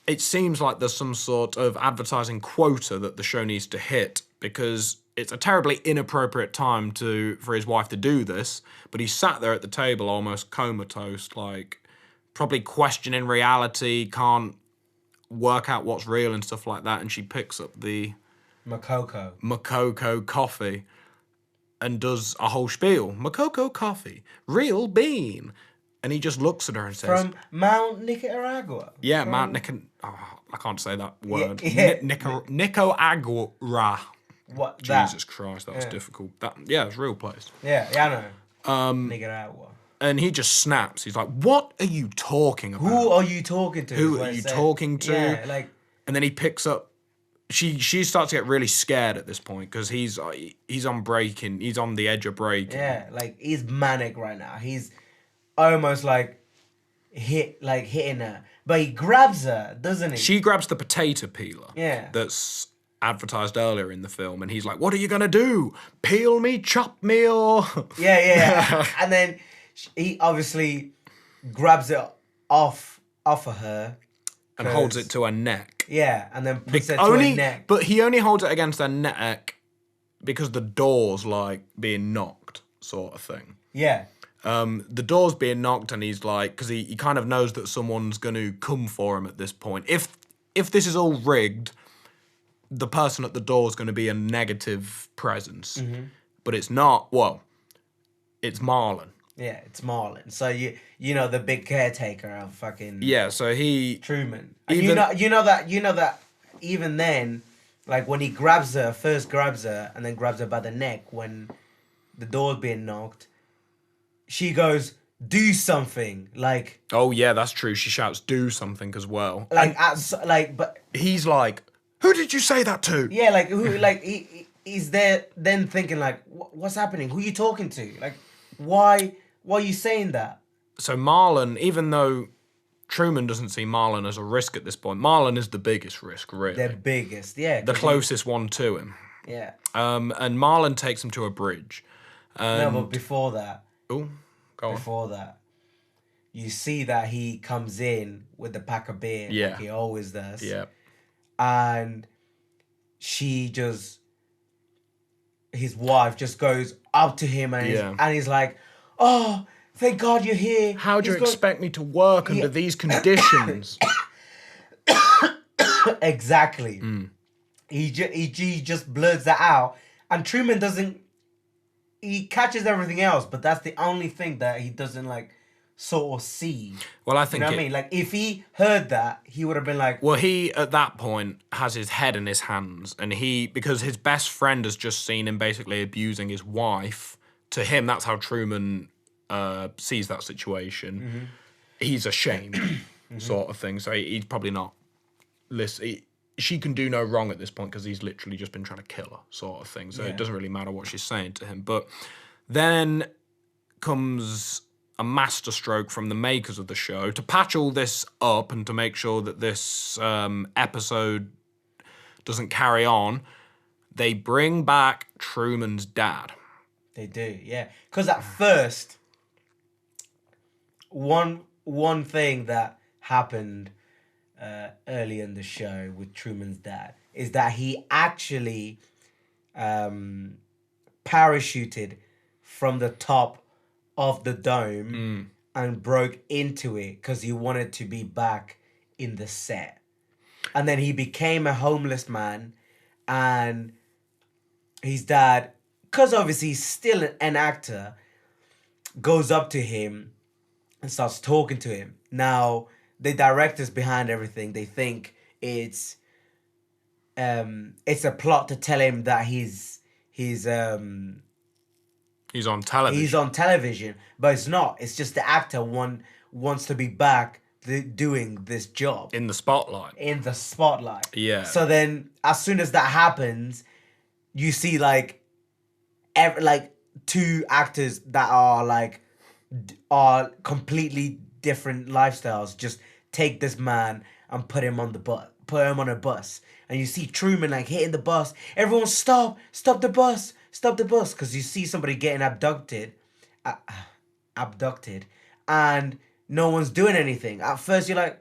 it seems like there's some sort of advertising quota that the show needs to hit, because it's a terribly inappropriate time for his wife to do this. But he's sat there at the table almost comatose, like, probably questioning reality, can't work out what's real and stuff like that. And she picks up the Makoko coffee and does a whole spiel. Makoko coffee, real bean. And he just looks at her and says... From Mount Nicaragua. Yeah, Mount Nicaragua. Oh, I can't say that word. Yeah. Nicaragua. What? Jesus Christ, that was difficult. It's a real place. Yeah, I know. Nicaragua. And he just snaps. He's like, "What are you talking about? Who are you talking to? Who are you talking to?" Yeah, like. And then he picks up. She starts to get really scared at this point, because he's on breaking. He's on the edge of breaking. Yeah, like, he's manic right now. He's almost like hitting her, but he grabs her, doesn't he? She grabs the potato peeler. Yeah. That's advertised earlier in the film, and he's like, "What are you gonna do? Peel me, chop me, or?" Yeah. And then he obviously grabs it off of her and holds it to her neck. Yeah, and then puts it to her neck. But he only holds it against her neck because the door's like being knocked, sort of thing. Yeah. The door's being knocked, and he's like, because he kind of knows that someone's going to come for him at this point. If this is all rigged, the person at the door is going to be a negative presence. Mm-hmm. But it's not. Well, it's Marlon. Yeah, it's Marlon. So you know the big caretaker of fucking so he Truman. And you know that even then, like, when he first grabs her and then grabs her by the neck when the door's being knocked, she goes, "Do something!" Like, oh yeah, that's true. She shouts, "Do something" as well. But he's like, "Who did you say that to?" Yeah, like, who? Like, he's there then thinking, like, what's happening? Who are you talking to? Like, why are you saying that? So Marlon, even though Truman doesn't see Marlon as a risk at this point, Marlon is the biggest risk, really. The biggest, yeah. The closest one to him. Yeah. And Marlon takes him to a bridge. No, but before that. Oh, go on. Before that, you see that he comes in with the pack of beer, like he always does. Yeah. And his wife just goes up to him and he's like, "Oh, thank God you're here. How do you expect me to work under these conditions?" Exactly. He just blurts that out, and Truman doesn't. He catches everything else, but that's the only thing that he doesn't, like, sort of see. Well, I think you know what I mean. Like, if he heard that, he would have been like. Well, he at that point has his head in his hands, and because his best friend has just seen him basically abusing his wife. To him, that's how Truman sees that situation. he's ashamed, sort of thing. So he's probably not. She can do no wrong at this point because he's literally just been trying to kill her, sort of thing. So it doesn't really matter what she's saying to him. But then comes a masterstroke from the makers of the show to patch all this up and to make sure that this episode doesn't carry on. They bring back Truman's dad. They do, yeah. Because at first, one thing that happened early in the show with Truman's dad is that he actually parachuted from the top of the dome and broke into it because he wanted to be back in the set. And then he became a homeless man, and his dad, because obviously he's still an actor, goes up to him and starts talking to him. Now, the directors behind everything, they think it's a plot to tell him that he's on television. He's on television, but it's not. It's just the actor wants to be back doing this job in the spotlight. Yeah. So then, as soon as that happens, you see like two actors that are completely different lifestyles just take this man and put him on a bus, and you see Truman like hitting the bus. Everyone stop the bus, because you see somebody getting abducted, and no one's doing anything. At first you're like,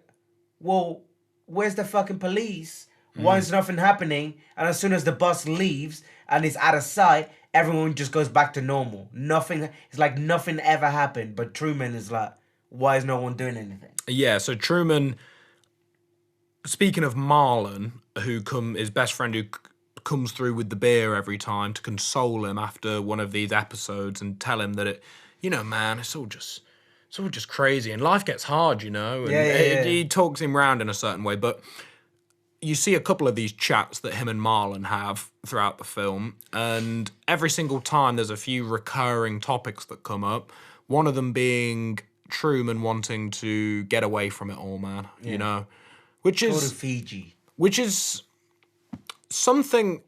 well, where's the fucking police? Why is nothing happening? And as soon as the bus leaves and it's out of sight, everyone just goes back to normal. Nothing. It's like nothing ever happened. But Truman is like, why is no one doing anything? Yeah, so Truman, speaking of Marlon, his best friend who comes through with the beer every time to console him after one of these episodes and tell him that man, it's all just crazy and life gets hard, and he talks him round in a certain way. But you see a couple of these chats that him and Marlon have throughout the film, and every single time there's a few recurring topics that come up, one of them being Truman wanting to get away from it all, man. Which Go is to Fiji. Which is something,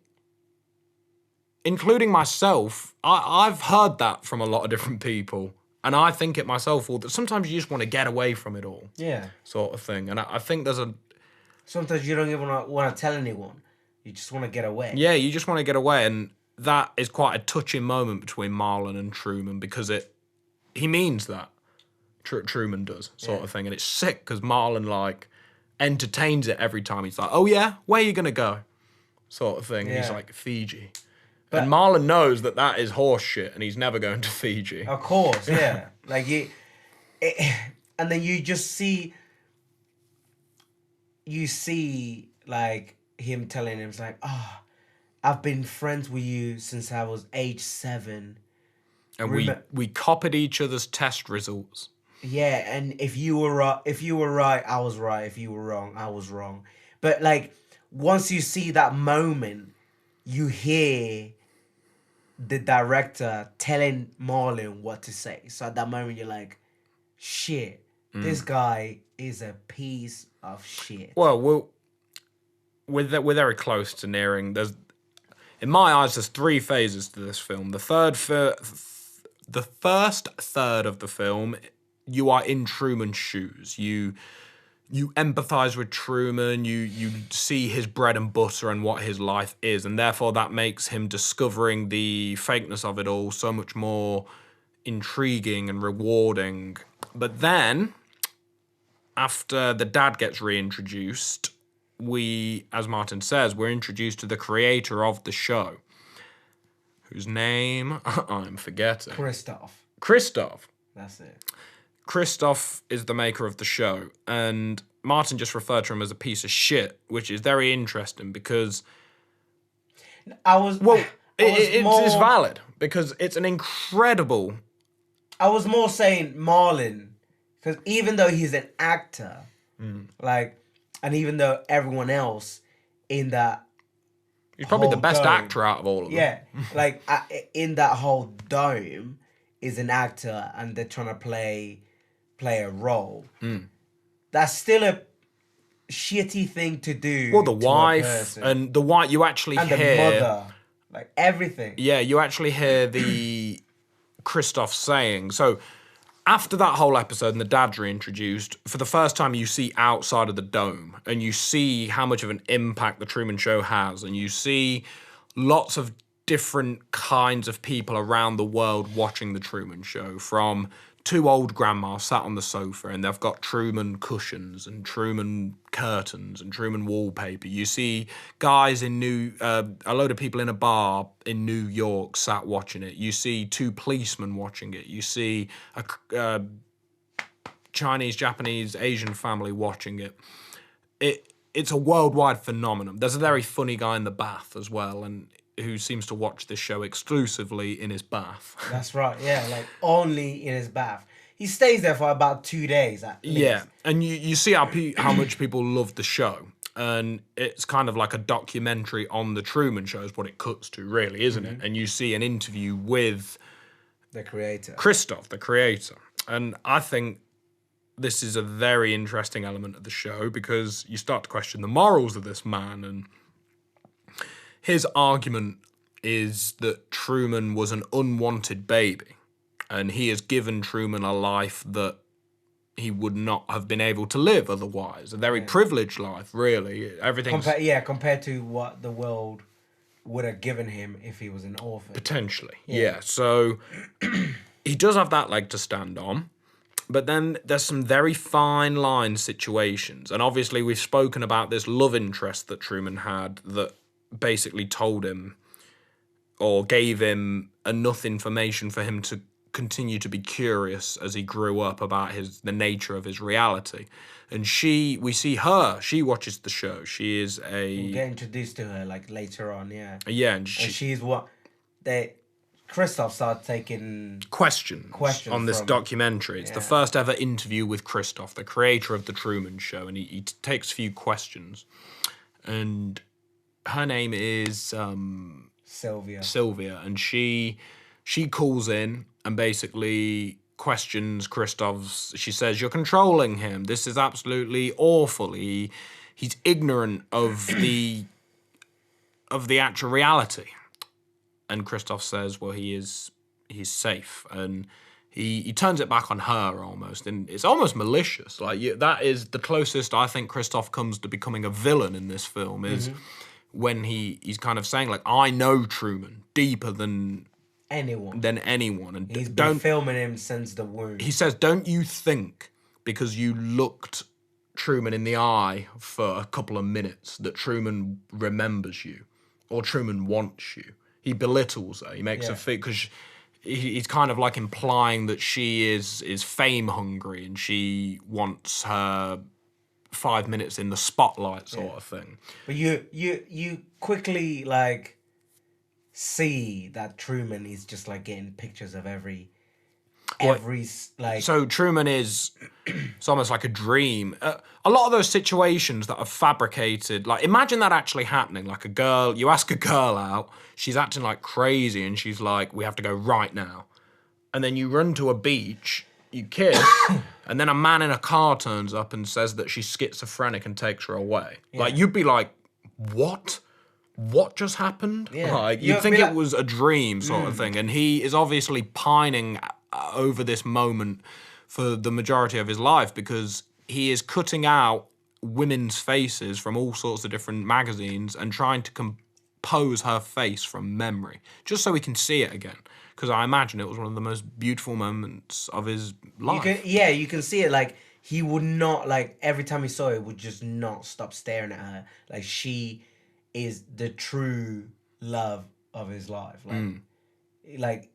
including myself, I've heard that from a lot of different people, and I think it myself all that sometimes you just want to get away from it all. Yeah. Sort of thing. And I think sometimes you don't even want to tell anyone. You just want to get away. Yeah, you just want to get away, and that is quite a touching moment between Marlon and Truman because he means that. Truman does, sort of thing. And it's sick because Marlon, entertains it every time. He's like, oh, yeah? Where are you going to go? Sort of thing. And he's like, Fiji. And Marlon knows that is horse shit and he's never going to Fiji. Of course, yeah. And then you just see... him telling him, it's like, I've been friends with you since I was age 7. And we copied each other's test results. Yeah, and if you were right, I was right. If you were wrong, I was wrong. But once you see that moment, you hear the director telling Marlon what to say. So at that moment, you're like, shit, this guy is a piece of shit. Well, we're very close to nearing. In my eyes, there's 3 phases to this film. The first third of the film, you are in Truman's shoes. You empathize with Truman. You see his bread and butter and what his life is, and therefore that makes him discovering the fakeness of it all so much more intriguing and rewarding. But then, after the dad gets reintroduced, as Martin says, we're introduced to the creator of the show, whose name I'm forgetting. Gustav. That's it. Gustav is the maker of the show, and Martin just referred to him as a piece of shit, which is very interesting because... It's valid, because it's an incredible... I was more saying Marlon, because even though he's an actor, and even though everyone else in that... He's probably the best actor out of all of them. Yeah, in that whole dome is an actor, and they're trying to play play a role, that's still a shitty thing to do. Well, the to a wife person. and the wife, you actually and hear... the mother, like everything. Yeah, you actually hear the Gustav saying... So, after that whole episode and the dad's reintroduced, for the first time you see outside of the dome and you see how much of an impact the Truman Show has, and you see lots of different kinds of people around the world watching the Truman Show, from two old grandmas sat on the sofa and they've got Truman cushions and Truman curtains and Truman wallpaper. You see guys in a load of people in a bar in New York sat watching it. You see two policemen watching it. You see a Chinese, Japanese, Asian family watching it. It's a worldwide phenomenon. There's a very funny guy in the bath as well, and who seems to watch this show exclusively in his bath. That's right, yeah, like only in his bath. He stays there for about 2 days at least. Yeah, and you see how much people love the show. And it's kind of like a documentary on the Truman Show is what it cuts to, really, isn't it? And you see an interview with... the creator. Gustav, the creator. And I think this is a very interesting element of the show because you start to question the morals of this man, and his argument is that Truman was an unwanted baby, and he has given Truman a life that he would not have been able to live otherwise. A very privileged life, really. Everything's... compared to what the world would have given him if he was an orphan. Potentially, yeah. So he does have that leg to stand on. But then there's some very fine line situations. And obviously we've spoken about this love interest that Truman had that basically told him or gave him enough information for him to continue to be curious as he grew up about the nature of his reality. And we see her, she watches the show. She is You get introduced to her like later on, yeah. Yeah, and she's what Gustav started taking questions on this from... documentary. It's the first ever interview with Gustav, the creator of the Truman Show, and he takes a few questions. And her name is Sylvia, and she calls in and basically questions Gustav's. She says, "You're controlling him. This is absolutely awful. He's ignorant of the actual reality." And Gustav says, well, he's safe. And he turns it back on her almost. And it's almost malicious. Like that is the closest I think Gustav comes to becoming a villain in this film is when he's kind of saying, like, I know Truman deeper than anyone. And he's been filming him since the womb. He says, don't you think because you looked Truman in the eye for a couple of minutes that Truman remembers you or Truman wants you? He belittles her. He makes her feel, because he's kind of like implying that she is fame hungry and she wants her 5 minutes in the spotlight sort of thing. But you quickly like see that Truman is just like getting pictures of every like. So Truman is, it's almost like a dream. A lot of those situations that are fabricated, like imagine that actually happening. Like you ask a girl out, she's acting like crazy, and she's like, "We have to go right now," and then you run to a beach, you kiss, and then a man in a car turns up and says that she's schizophrenic and takes her away. Yeah. Like you'd be like, "What? What just happened?" Yeah. Like you'd think it was a dream sort of thing, and he is obviously pining over this moment for the majority of his life because he is cutting out women's faces from all sorts of different magazines and trying to compose her face from memory just so he can see it again, because I imagine it was one of the most beautiful moments of his life. You can see it. Like he would not, like every time he saw it would just not stop staring at her. Like she is the true love of his life. Like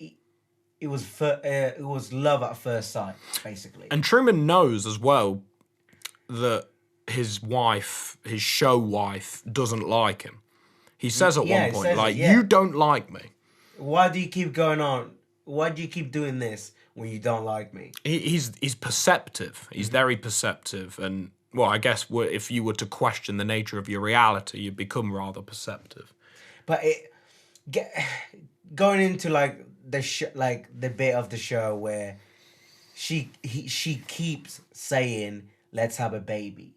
it was love at first sight, basically. And Truman knows as well that his wife, his show wife, doesn't like him. He says at one point, like, you don't like me. Why do you keep going on? Why do you keep doing this when you don't like me? He's perceptive. He's very perceptive. And, well, I guess if you were to question the nature of your reality, you'd become rather perceptive. But going into, like, the bit of the show where she keeps saying, "Let's have a baby."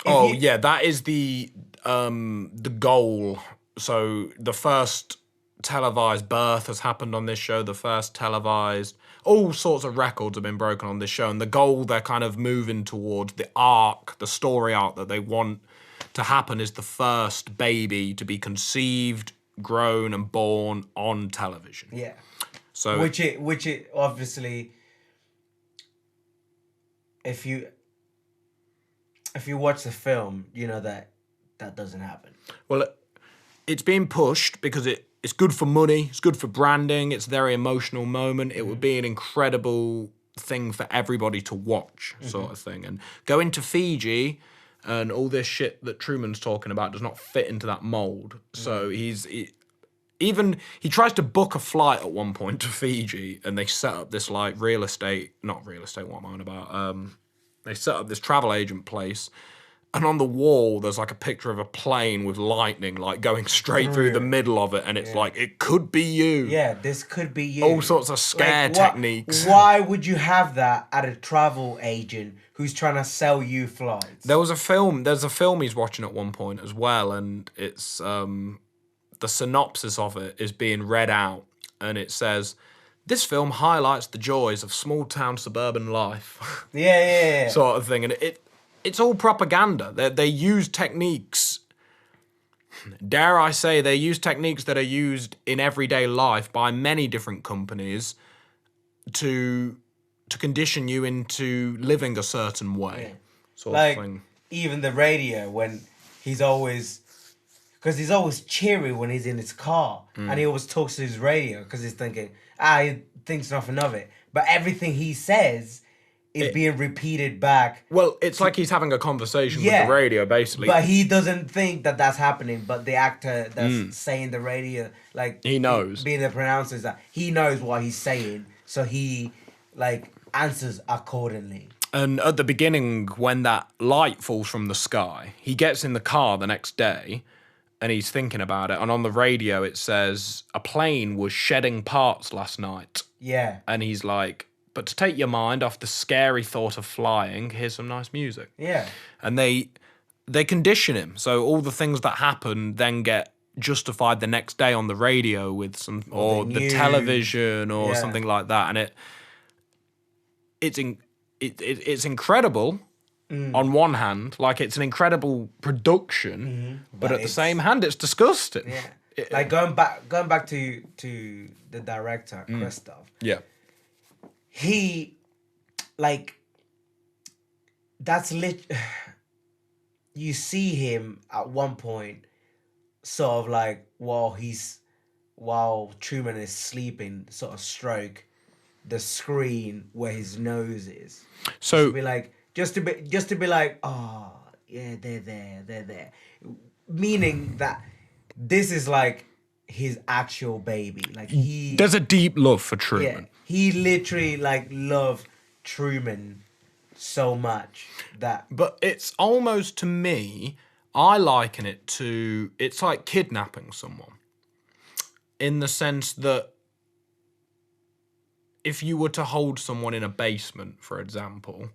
That is the goal. So the first televised birth has happened on this show. The first televised, all sorts of records have been broken on this show, and the goal they're kind of moving towards, the story arc that they want to happen, is the first baby to be conceived, grown, and born on television. Yeah. So which it obviously, if you watch the film, you know that doesn't happen. Well, it's being pushed because it's good for money, it's good for branding, it's a very emotional moment. It would be an incredible thing for everybody to watch, sort of thing. And going to Fiji and all this shit that Truman's talking about does not fit into that mold. So he tries to book a flight at one point to Fiji, and they set up this like not real estate, what am I on about? They set up this travel agent place, and on the wall there's like a picture of a plane with lightning like going straight through the middle of it, and it's like, it could be you. Yeah, this could be you. All sorts of scare techniques. Why would you have that at a travel agent who's trying to sell you flights? There's a film he's watching at one point as well, and it's the synopsis of it is being read out, and it says, "This film highlights the joys of small-town suburban life." Yeah. Sort of thing. And it's all propaganda. They use techniques, dare I say, they use techniques that are used in everyday life by many different companies to condition you into living a certain way. Sort of thing. Even the radio, when because he's always cheery when he's in his car, and he always talks to his radio because he's thinking, he thinks nothing of it. But everything he says is being repeated back. Well, it's like he's having a conversation with the radio, basically. But he doesn't think that that's happening. But the actor that's saying the radio, like, he knows. Being the pronouncer, that he knows what he's saying, so he like answers accordingly. And at the beginning, when that light falls from the sky, he gets in the car the next day, and he's thinking about it. And on the radio, it says, "A plane was shedding parts last night." Yeah. And he's like, "But to take your mind off the scary thought of flying, here's some nice music." Yeah. And they condition him. So all the things that happen then get justified the next day on the radio with some, or the television or something like that. And it's incredible. On one hand, like, it's an incredible production, but at the same hand, it's disgusting. Yeah. Like going back to the director, Gustav. Yeah. He, like, you see him at one point, sort of like while Truman is sleeping, sort of stroke the screen where his nose is. So be like, just to be like, oh yeah, they're there, meaning that this is like his actual baby. Like, there's a deep love for Truman. He literally like loved Truman so much that. But it's almost, to me, I liken it to, it's like kidnapping someone, in the sense that if you were to hold someone in a basement, for example,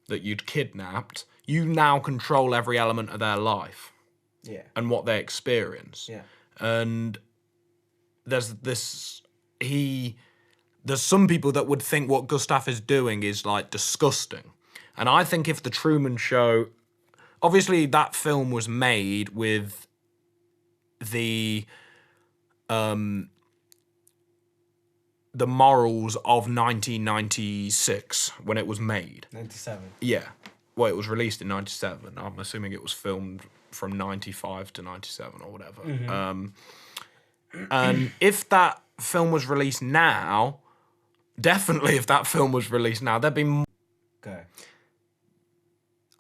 that you'd kidnapped, you now control every element of their life. Yeah. And what they experience. Yeah. And there's some people that would think what Gustav is doing is like disgusting. And I think if the Truman Show, obviously that film was made with the morals of 1996 when it was made. 97. Yeah. Well, it was released in 97. I'm assuming it was filmed from 95 to 97 or whatever. And if that film was released now, definitely if that film was released now, there'd be more. Okay.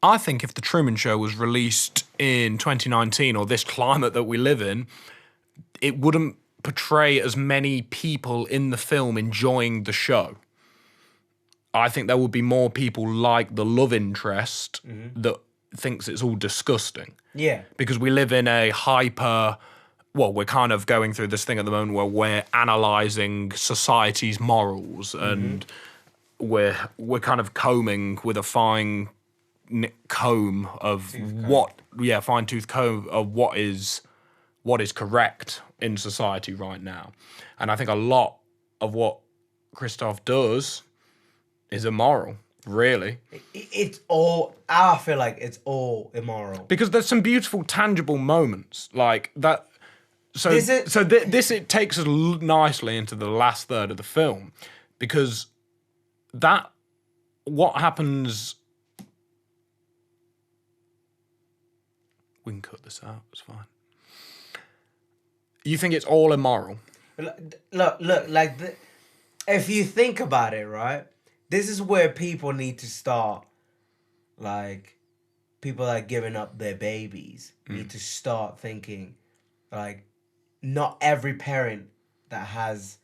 I think if the Truman Show was released in 2019, or this climate that we live in, it wouldn't portray as many people in the film enjoying the show. I think there would be more people like the love interest that thinks it's all disgusting. Yeah. Because we live in a we're kind of going through this thing at the moment where we're analysing society's morals and we're kind of combing with a fine comb of fine tooth comb of what is correct in society right now. And I think a lot of what Gustav does is immoral, really. I feel like it's all immoral. Because there's some beautiful, tangible moments like that. So it takes us nicely into the last third of the film, because what happens. We can cut this out. It's fine. You think it's all immoral? Look, like if you think about it, right? This is where people need to start. Like, people that are giving up their babies need to start thinking, like, not every parent that has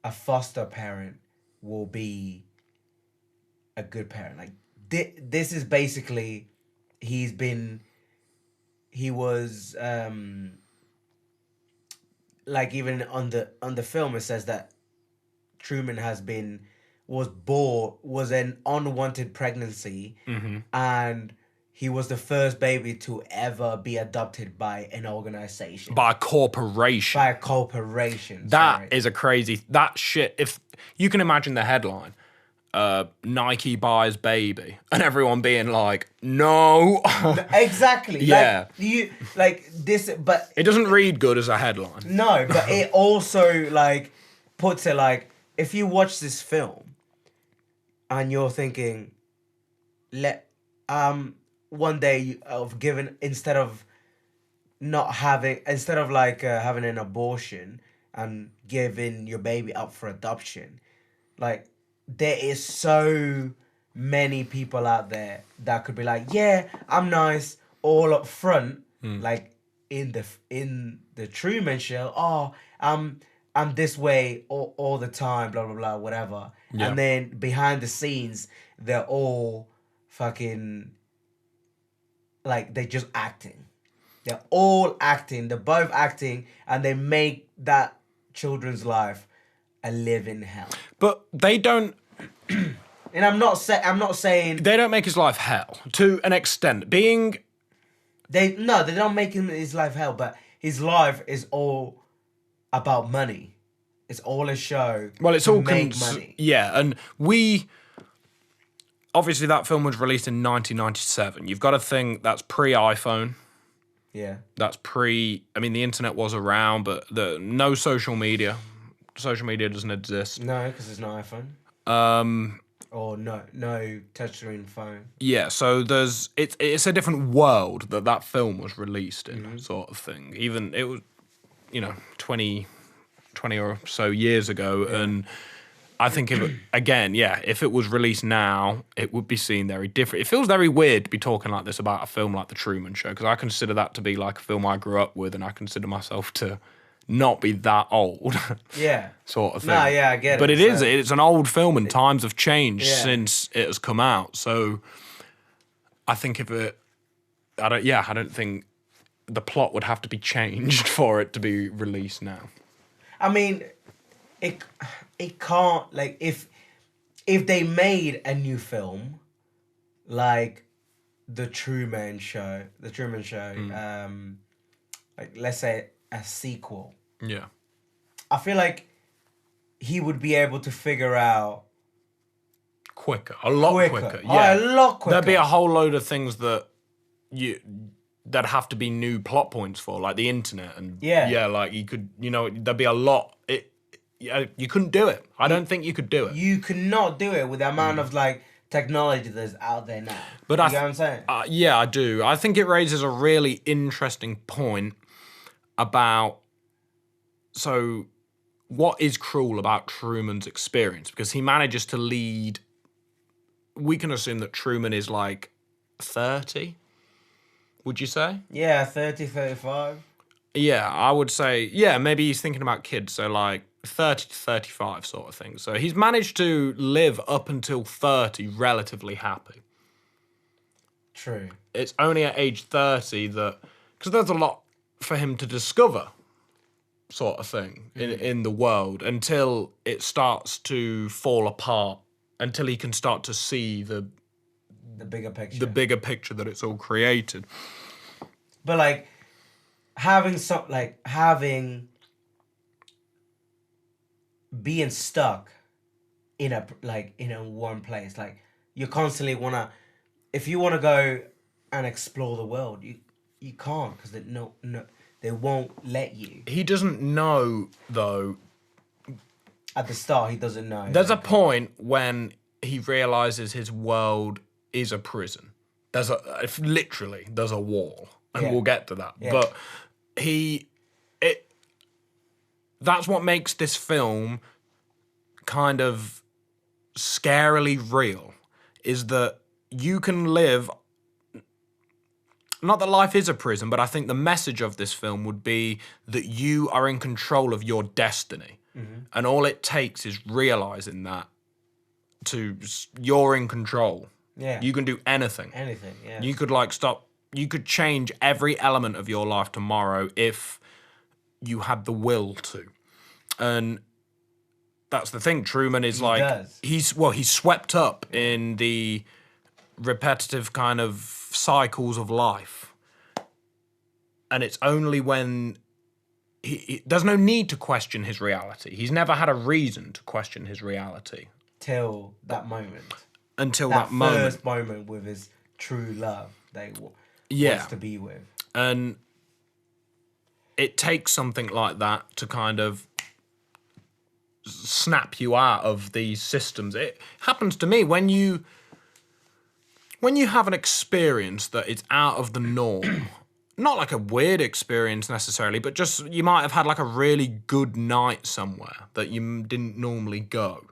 a foster parent will be a good parent. Like, this is basically, he was like, even on the film it says that Truman was an unwanted pregnancy, and he was the first baby to ever be adopted by an organization. By a corporation. That is a crazy... That shit... If you can imagine the headline, Nike buys baby, and everyone being like, no. Exactly. Yeah. But... It doesn't read good as a headline. No, but it also, like, puts it like, if you watch this film and you're thinking, one day instead of having an abortion and giving your baby up for adoption, like, there is so many people out there that could be like, yeah, I'm nice all up front, like in the Truman Show. Oh, I'm this way all the time, blah blah blah, whatever. Yeah. And then behind the scenes, they're all fucking, like, they're just acting. They're all acting. They're both acting, and they make that children's life a living hell. But they don't. And I'm not saying they don't make his life hell to an extent. They don't make his life hell, but his life is all about money. It's all a show. Well, it's all make money. Yeah, and obviously that film was released in 1997. You've got to think that's pre-iPhone. Yeah. That's the internet was around, but no social media. Social media doesn't exist. No, because there's no iPhone. Or no touchscreen phone. Yeah, so it's a different world that film was released in, sort of thing. Even it was, 20 or so years ago, and I think if it was released now, it would be seen very different. It feels very weird to be talking like this about a film like The Truman Show, because I consider that to be like a film I grew up with, and I consider myself to not be that old. Yeah. Sort of thing. No, yeah, I get it. But it's an old film, and times have changed since it has come out. So I think I don't think the plot would have to be changed for it to be released now. I mean, it can't, like, if they made a new film like The Truman Show, like, let's say a sequel. Yeah. I feel like he would be able to figure out a lot quicker. Yeah. A lot quicker. There'd be a whole load of things that have to be new plot points for, like the internet, and like you could, there'd be a lot. You couldn't do it. I don't think you could do it. You could not do it with the amount of, like, technology that's out there now. But you know what I'm saying? Yeah, I do. I think it raises a really interesting point about, so what is cruel about Truman's experience? Because he manages to lead, we can assume that Truman is like 30, would you say? Yeah, 30, 35. Yeah, I would say, maybe he's thinking about kids, so like 30 to 35 sort of thing. So he's managed to live up until 30 relatively happy. True. It's only at age 30 that, because there's a lot for him to discover, sort of thing, in the world, until it starts to fall apart until he can start to see the bigger picture. the bigger picture that it's all created. But like having being stuck in a one place, like you constantly if you wanna go and explore the world, you can't because they won't let you. He doesn't know though. At the start, he doesn't know. There's a point when he realizes his world is a prison. There's a wall, and Yeah. we'll get to that. Yeah. But that's what makes this film kind of scarily real, is that you can live. Not that life is a prison, but I think the message of this film would be that you are in control of your destiny. Mm-hmm. And all it takes is realizing that you're in control. Yeah. You can do anything. Anything, yeah. You could you could change every element of your life tomorrow if you had the will to. And that's the thing. Truman is he's swept up in the repetitive kind of cycles of life. And it's only when there's no need to question his reality. He's never had a reason to question his reality. Till that moment. Until that moment. First moment with his true love that he wants to be with. And it takes something like that to kind of snap you out of these systems. It happens to me when you have an experience that is out of the norm. Not like a weird experience necessarily, but just you might have had like a really good night somewhere that you didn't normally go,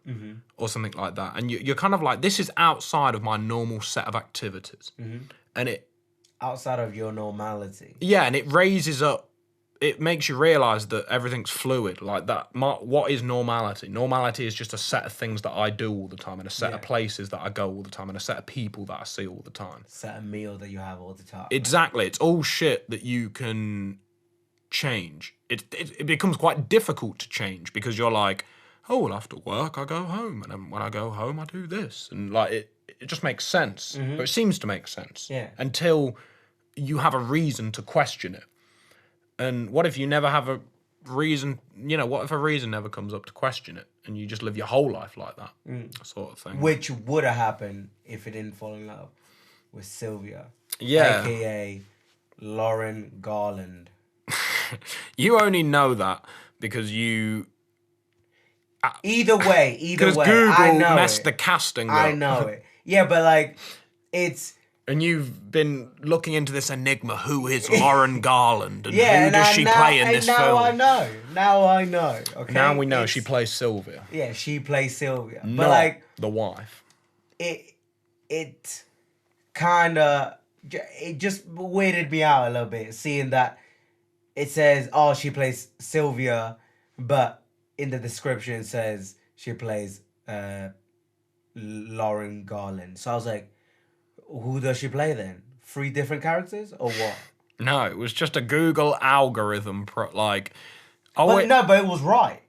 or something like that. And you're kind of like, this is outside of my normal set of activities. And outside of your normality. Yeah, and it raises up, it makes you realise that everything's fluid like that. What is normality? Normality is just a set of things that I do all the time, and a set of places that I go all the time, and a set of people that I see all the time. Set of meal that you have all the time. Exactly. It's all shit that you can change. It becomes quite difficult to change because you're like, oh, well, after work I go home, and then when I go home I do this, and like it just makes sense. But it seems to make sense. Yeah. Until you have a reason to question it. And what if you never have a reason, what if a reason never comes up to question it and you just live your whole life like that sort of thing? Which would have happened if he didn't fall in love with Sylvia. Yeah. AKA Lauren Garland. You only know that because you... Either way, because Google I know messed the casting up. I know it. Yeah, but like, it's... And you've been looking into this enigma. Who is Lauren Garland? And who and does she play in this now film? Now I know. Okay. Now we know she plays Sylvia. Yeah, she plays Sylvia. Not But like the wife. It kind of just weirded me out a little bit seeing that it says, oh, she plays Sylvia, but in the description it says she plays Lauren Garland. So I was like, who does she play then? 3 different characters or what? No, it was just a Google algorithm. But it was right.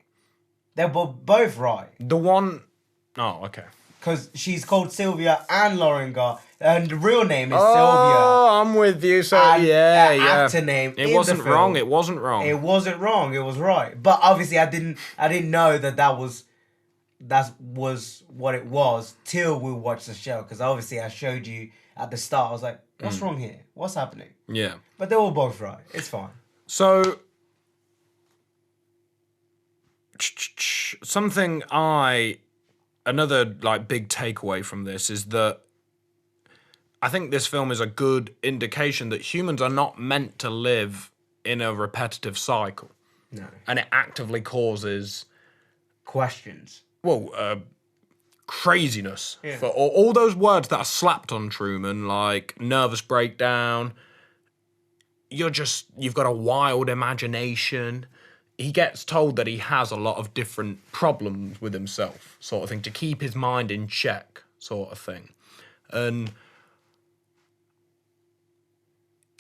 They were both right. The one... Oh, okay. Because she's called Sylvia and Lauren Garland. And the real name is Sylvia. Oh, I'm with you. So, and yeah. Actor name It in wasn't the film. wrong. It wasn't wrong. It wasn't wrong. It was right. But obviously I didn't know that was what it was till we watched the show, because obviously I showed you at the start. I was like, what's wrong here? What's happening? Yeah. But they were both right. It's fine. So another like big takeaway from this is that I think this film is a good indication that humans are not meant to live in a repetitive cycle. No. And it actively causes questions. Craziness for all those words that are slapped on Truman, like nervous breakdown. You've got a wild imagination. He gets told that he has a lot of different problems with himself, sort of thing, to keep his mind in check, sort of thing. And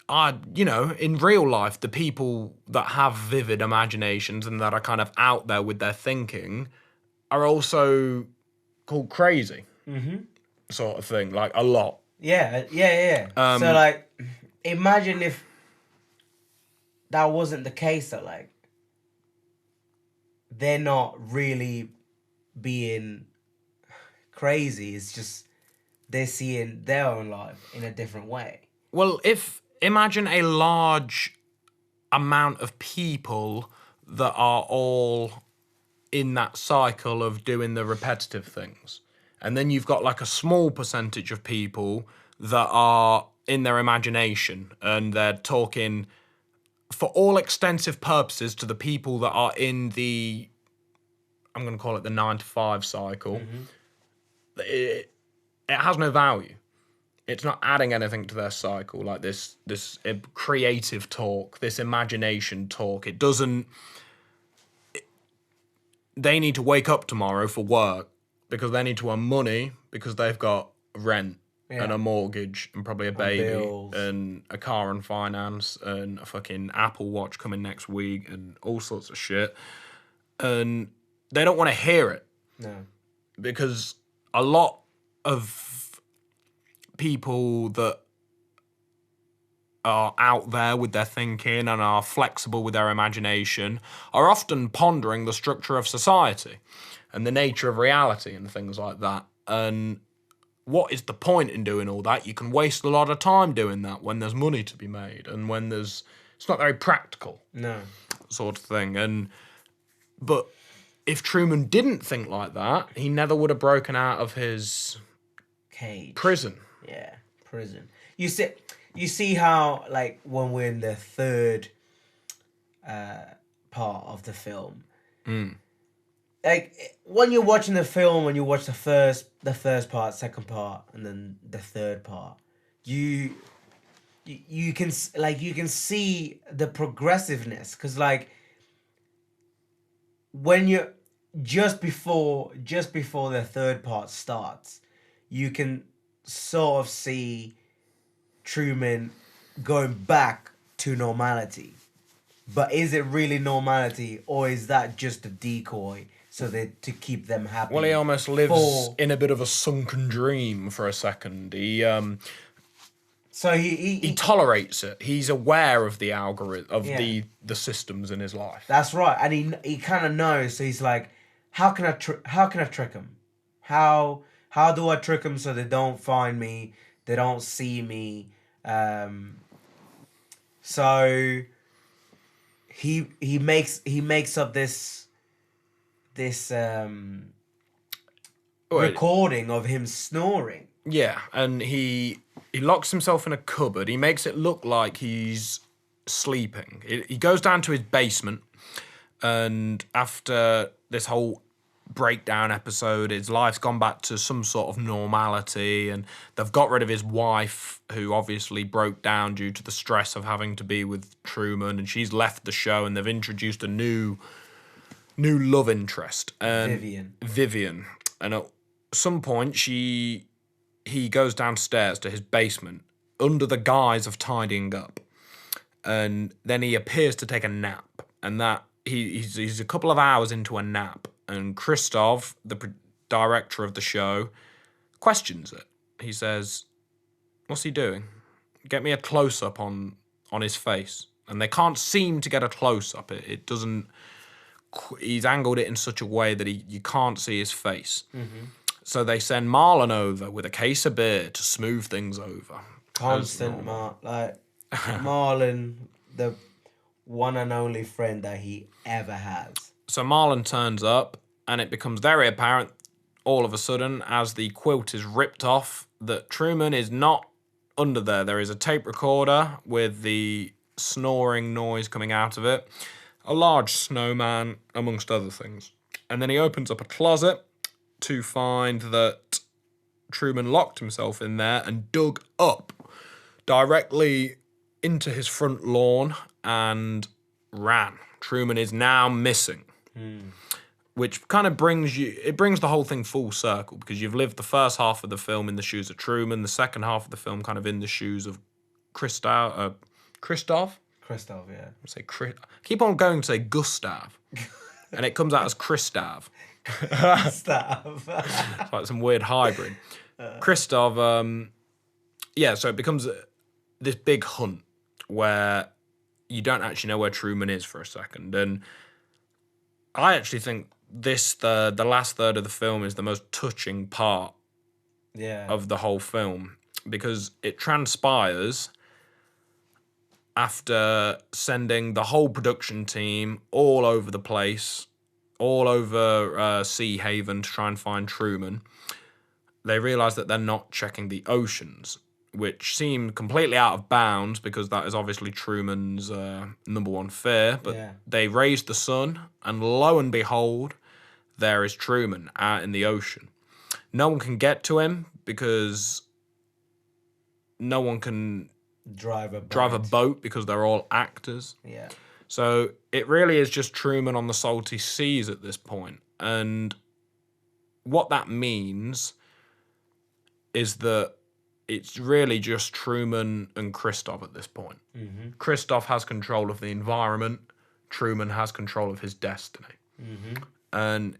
in real life, the people that have vivid imaginations and that are kind of out there with their thinking are also called crazy. sort of thing, like a lot. Yeah. So like, imagine if that wasn't the case. That like, they're not really being crazy. It's just they're seeing their own life in a different way. Well, imagine a large amount of people that are all in that cycle of doing the repetitive things. And then you've got like a small percentage of people that are in their imagination and they're talking for all extensive purposes to the people that are in the, I'm going to call it the 9 to 5 cycle. It has no value. It's not adding anything to their cycle, like this creative talk, this imagination talk. It doesn't... They need to wake up tomorrow for work because they need to earn money because they've got rent and a mortgage and probably a baby and a car and finance and a fucking Apple Watch coming next week and all sorts of shit. And they don't want to hear it. No. Because a lot of people that are out there with their thinking and are flexible with their imagination are often pondering the structure of society and the nature of reality and things like that. And what is the point in doing all that? You can waste a lot of time doing that when there's money to be made and when it's not very practical. No. Sort of thing. But if Truman didn't think like that, he never would have broken out of his cage. Prison. Yeah, prison. You see how, like, when we're in the third part of the film, like, when you're watching the film, when you watch the first part, second part, and then the third part, you can see the progressiveness, because like when you're just before the third part starts, you can sort of see Truman going back to normality. But is it really normality, or is that just a decoy to keep them happy? Well, he almost lives in a bit of a sunken dream for a second. He tolerates it. He's aware of the algorithm, of the systems in his life. That's right, and he kind of knows. So he's like, how can I trick him? How do I trick them so they don't find me, they don't see me? So he makes up this recording of him snoring. Yeah, and he locks himself in a cupboard. He makes it look like he's sleeping. He goes down to his basement, and after this whole breakdown episode, his life's gone back to some sort of normality, and they've got rid of his wife, who obviously broke down due to the stress of having to be with Truman, and she's left the show, and they've introduced a new love interest, and Vivian. And at some point he goes downstairs to his basement under the guise of tidying up, and then he appears to take a nap, and that he's a couple of hours into a nap, and Gustav, the director of the show, questions it. He says, "What's he doing? Get me a close-up on his face." And they can't seem to get a close-up. It doesn't... He's angled it in such a way that you can't see his face. Mm-hmm. So they send Marlon over with a case of beer to smooth things over. Constant Marlon, the one and only friend that he ever has. So Marlon turns up, and it becomes very apparent all of a sudden, as the quilt is ripped off, that Truman is not under there. There is a tape recorder with the snoring noise coming out of it, a large snowman, amongst other things. And then he opens up a closet to find that Truman locked himself in there and dug up directly into his front lawn and ran. Truman is now missing. Which kind of brings the whole thing full circle, because you've lived the first half of the film in the shoes of Truman, the second half of the film kind of in the shoes of Gustav? Gustav, yeah. I keep on going to say Gustav, and it comes out as Gustav. Gustav. It's like some weird hybrid. Gustav, so it becomes this big hunt where you don't actually know where Truman is for a second. And I actually think the last third of the film is the most touching part of the whole film, because it transpires after sending the whole production team all over the place, all over Sea Haven to try and find Truman. They realise that they're not checking the oceans, which seem completely out of bounds because that is obviously Truman's number one fear. But they raise the sun, and lo and behold, there is Truman out in the ocean. No one can get to him because no one can drive a boat because they're all actors. Yeah. So it really is just Truman on the salty seas at this point. And what that means is that it's really just Truman and Gustav at this point. Mm-hmm. Gustav has control of the environment. Truman has control of his destiny. Mm-hmm. And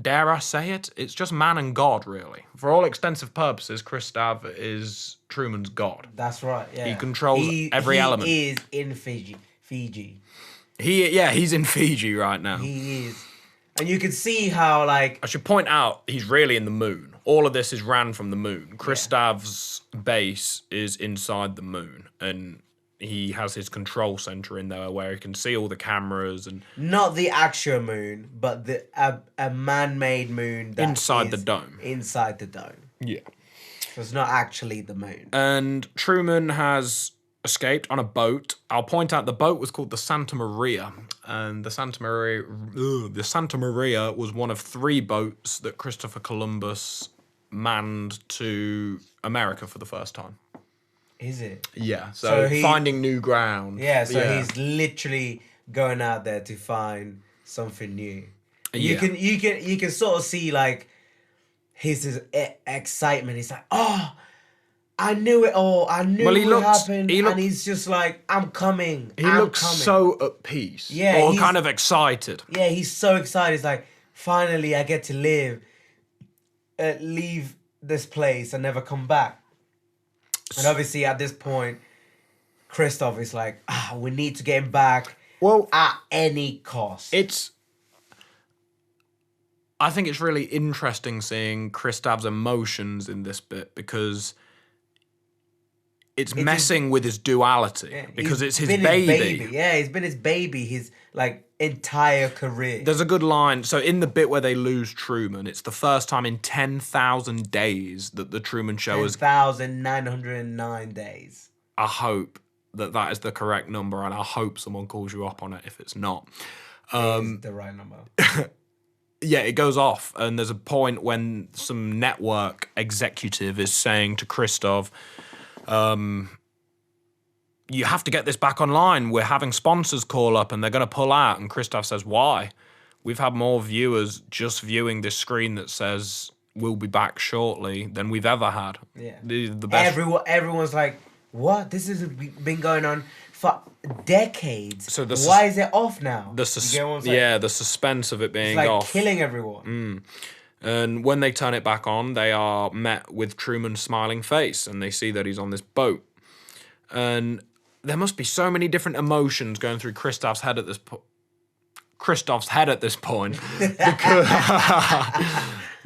dare I say it, it's just man and God, really. For all extensive purposes, Gustav is Truman's God. That's right, yeah. He controls every element. He is in Fiji. He's in Fiji right now. He is. And you can see how, like... I should point out, he's really in the moon. All of this is ran from the moon. Gustav's base is inside the moon, and he has his control center in there where he can see all the cameras and... Not the actual moon, but a man-made moon that inside the dome. Inside the dome. Yeah. So it's not actually the moon. And Truman has escaped on a boat. I'll point out the boat was called the Santa Maria. And the Santa Maria was one of 3 boats that Christopher Columbus manned to America for the first time. Is it? Yeah, so finding new ground. Yeah, so he's literally going out there to find something new. You can sort of see like his excitement. He's like, oh, I knew it all. I knew what happened. And he's just like, I'm coming. He looks so at peace. Yeah, or kind of excited. Yeah, he's so excited. He's like, finally, I get to leave this place and never come back. And obviously, at this point, Gustav is like, we need to get him back at any cost. I think it's really interesting seeing Gustav's emotions in this bit because it's messing with his duality. Yeah, because it's his baby. Yeah, he's been his baby his like entire career. There's a good line. So in the bit where they lose Truman, it's the first time in 10,000 days that the Truman Show has... 10,909 days. I hope that is the correct number, and I hope someone calls you up on it if it's not. It is the right number. Yeah, it goes off, and there's a point when some network executive is saying to Gustav, you have to get this back online. We're having sponsors call up and they're going to pull out. And Gustav says, why? We've had more viewers just viewing this screen that says we'll be back shortly than we've ever had. Yeah. The best. Everyone's like, what? This has been going on for decades. So why is it off now? The suspense of it being it's like off. Killing everyone. And when they turn it back on, they are met with Truman's smiling face and they see that he's on this boat. And there must be so many different emotions going through Gustav's head at this point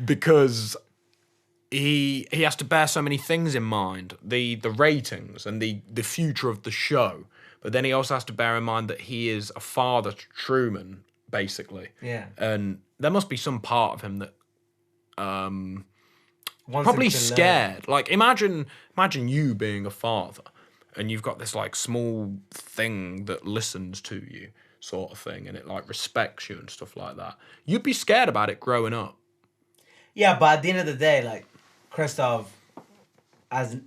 because he has to bear so many things in mind, the ratings and the future of the show. But then he also has to bear in mind that he is a father to Truman, basically. Yeah. And there must be some part of him that Wants probably him to scared. Like imagine you being a father and you've got this like small thing that listens to you sort of thing and it like respects you and stuff like that. You'd be scared about it growing up. Yeah, but at the end of the day, like Gustav has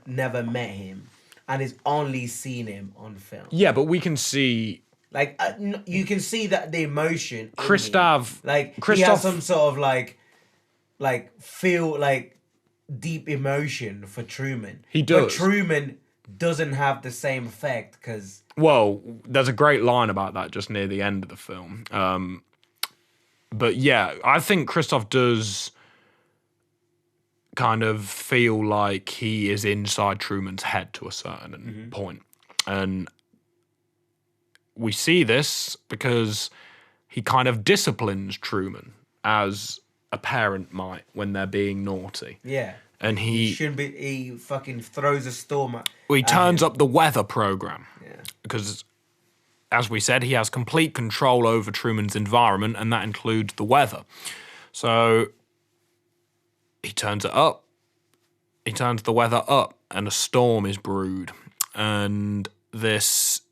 never met him and has only seen him on film. Yeah, but we can see like you can see that the emotion Gustav he has some sort of like feel like deep emotion for Truman. He does. But Truman doesn't have the same effect because... Well, there's a great line about that just near the end of the film. But yeah, I think Gustav does kind of feel like he is inside Truman's head to a certain point. And we see this because he kind of disciplines Truman as a parent might when they're being naughty. Yeah. And He shouldn't be. He fucking throws a storm at. he turns him. up the weather program. Yeah. Because, as we said, he has complete control over Truman's environment, and that includes the weather. So he turns it up. He turns the weather up, and a storm is brewed. And this...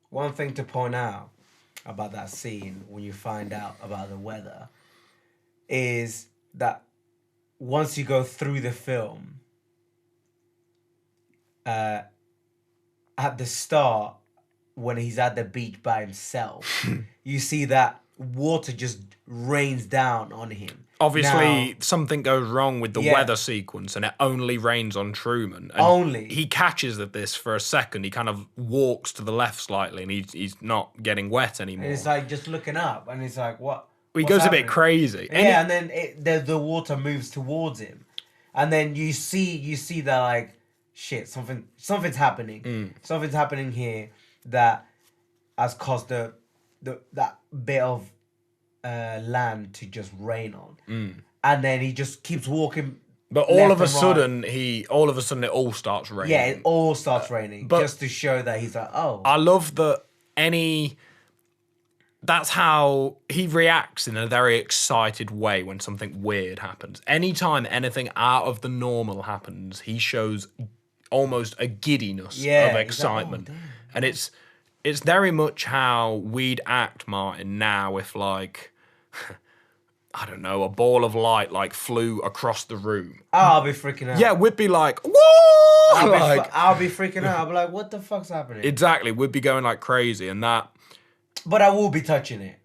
One thing to point out about that scene when you find out about the weather is that once you go through the film, at the start, when he's at the beach by himself, you see that water just rains down on him. Obviously, something goes wrong with the weather sequence, and it only rains on Truman. And he catches at this for a second. He kind of walks to the left slightly, and he's not getting wet anymore. And it's like just looking up, and it's like, what? He goes a bit crazy. Yeah, and then the water moves towards him, and then you see that like, shit, something's happening. Something's happening here that has caused that bit of land to just rain on, and then he just keeps walking. But all of a sudden, it all starts raining. Yeah, it all starts raining, just to show that he's like, oh. I love that that's how he reacts in a very excited way when something weird happens. Anytime anything out of the normal happens, he shows almost a giddiness of excitement. Like, oh, and it's very much how we'd act, Martin, now if like I don't know, a ball of light like flew across the room. Oh, I'll be freaking out. Yeah, we'd be like, whoa! I'll be freaking out. I'll be like, what the fuck's happening? Exactly, we'd be going like crazy, and that. But I will be touching it.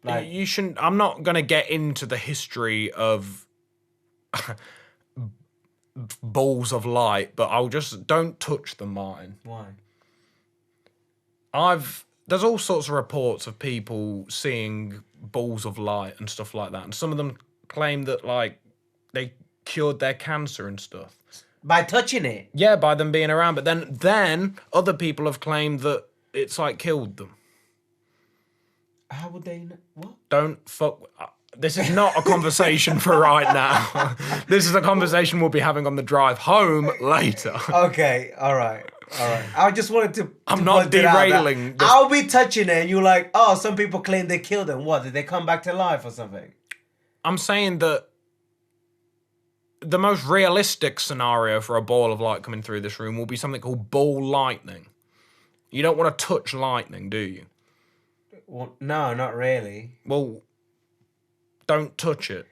Like, you shouldn't. I'm not gonna get into the history of balls of light, but I'll just don't touch them, Martin. Why? There's all sorts of reports of people seeing balls of light and stuff like that, and some of them claim that like they cured their cancer and stuff by touching it. Yeah, by them being around. But then other people have claimed that it's like killed them. How would they know? What? Don't fuck. This is not a conversation for right now. This is a conversation we'll be having on the drive home later. Okay, all right. I just wanted to. I'm not derailing. I'll be touching it, and you're like, oh, some people claim they killed them. What? Did they come back to life or something? I'm saying that the most realistic scenario for a ball of light coming through this room will be something called ball lightning. You don't want to touch lightning, do you? Well, no, not really. Well, don't touch it.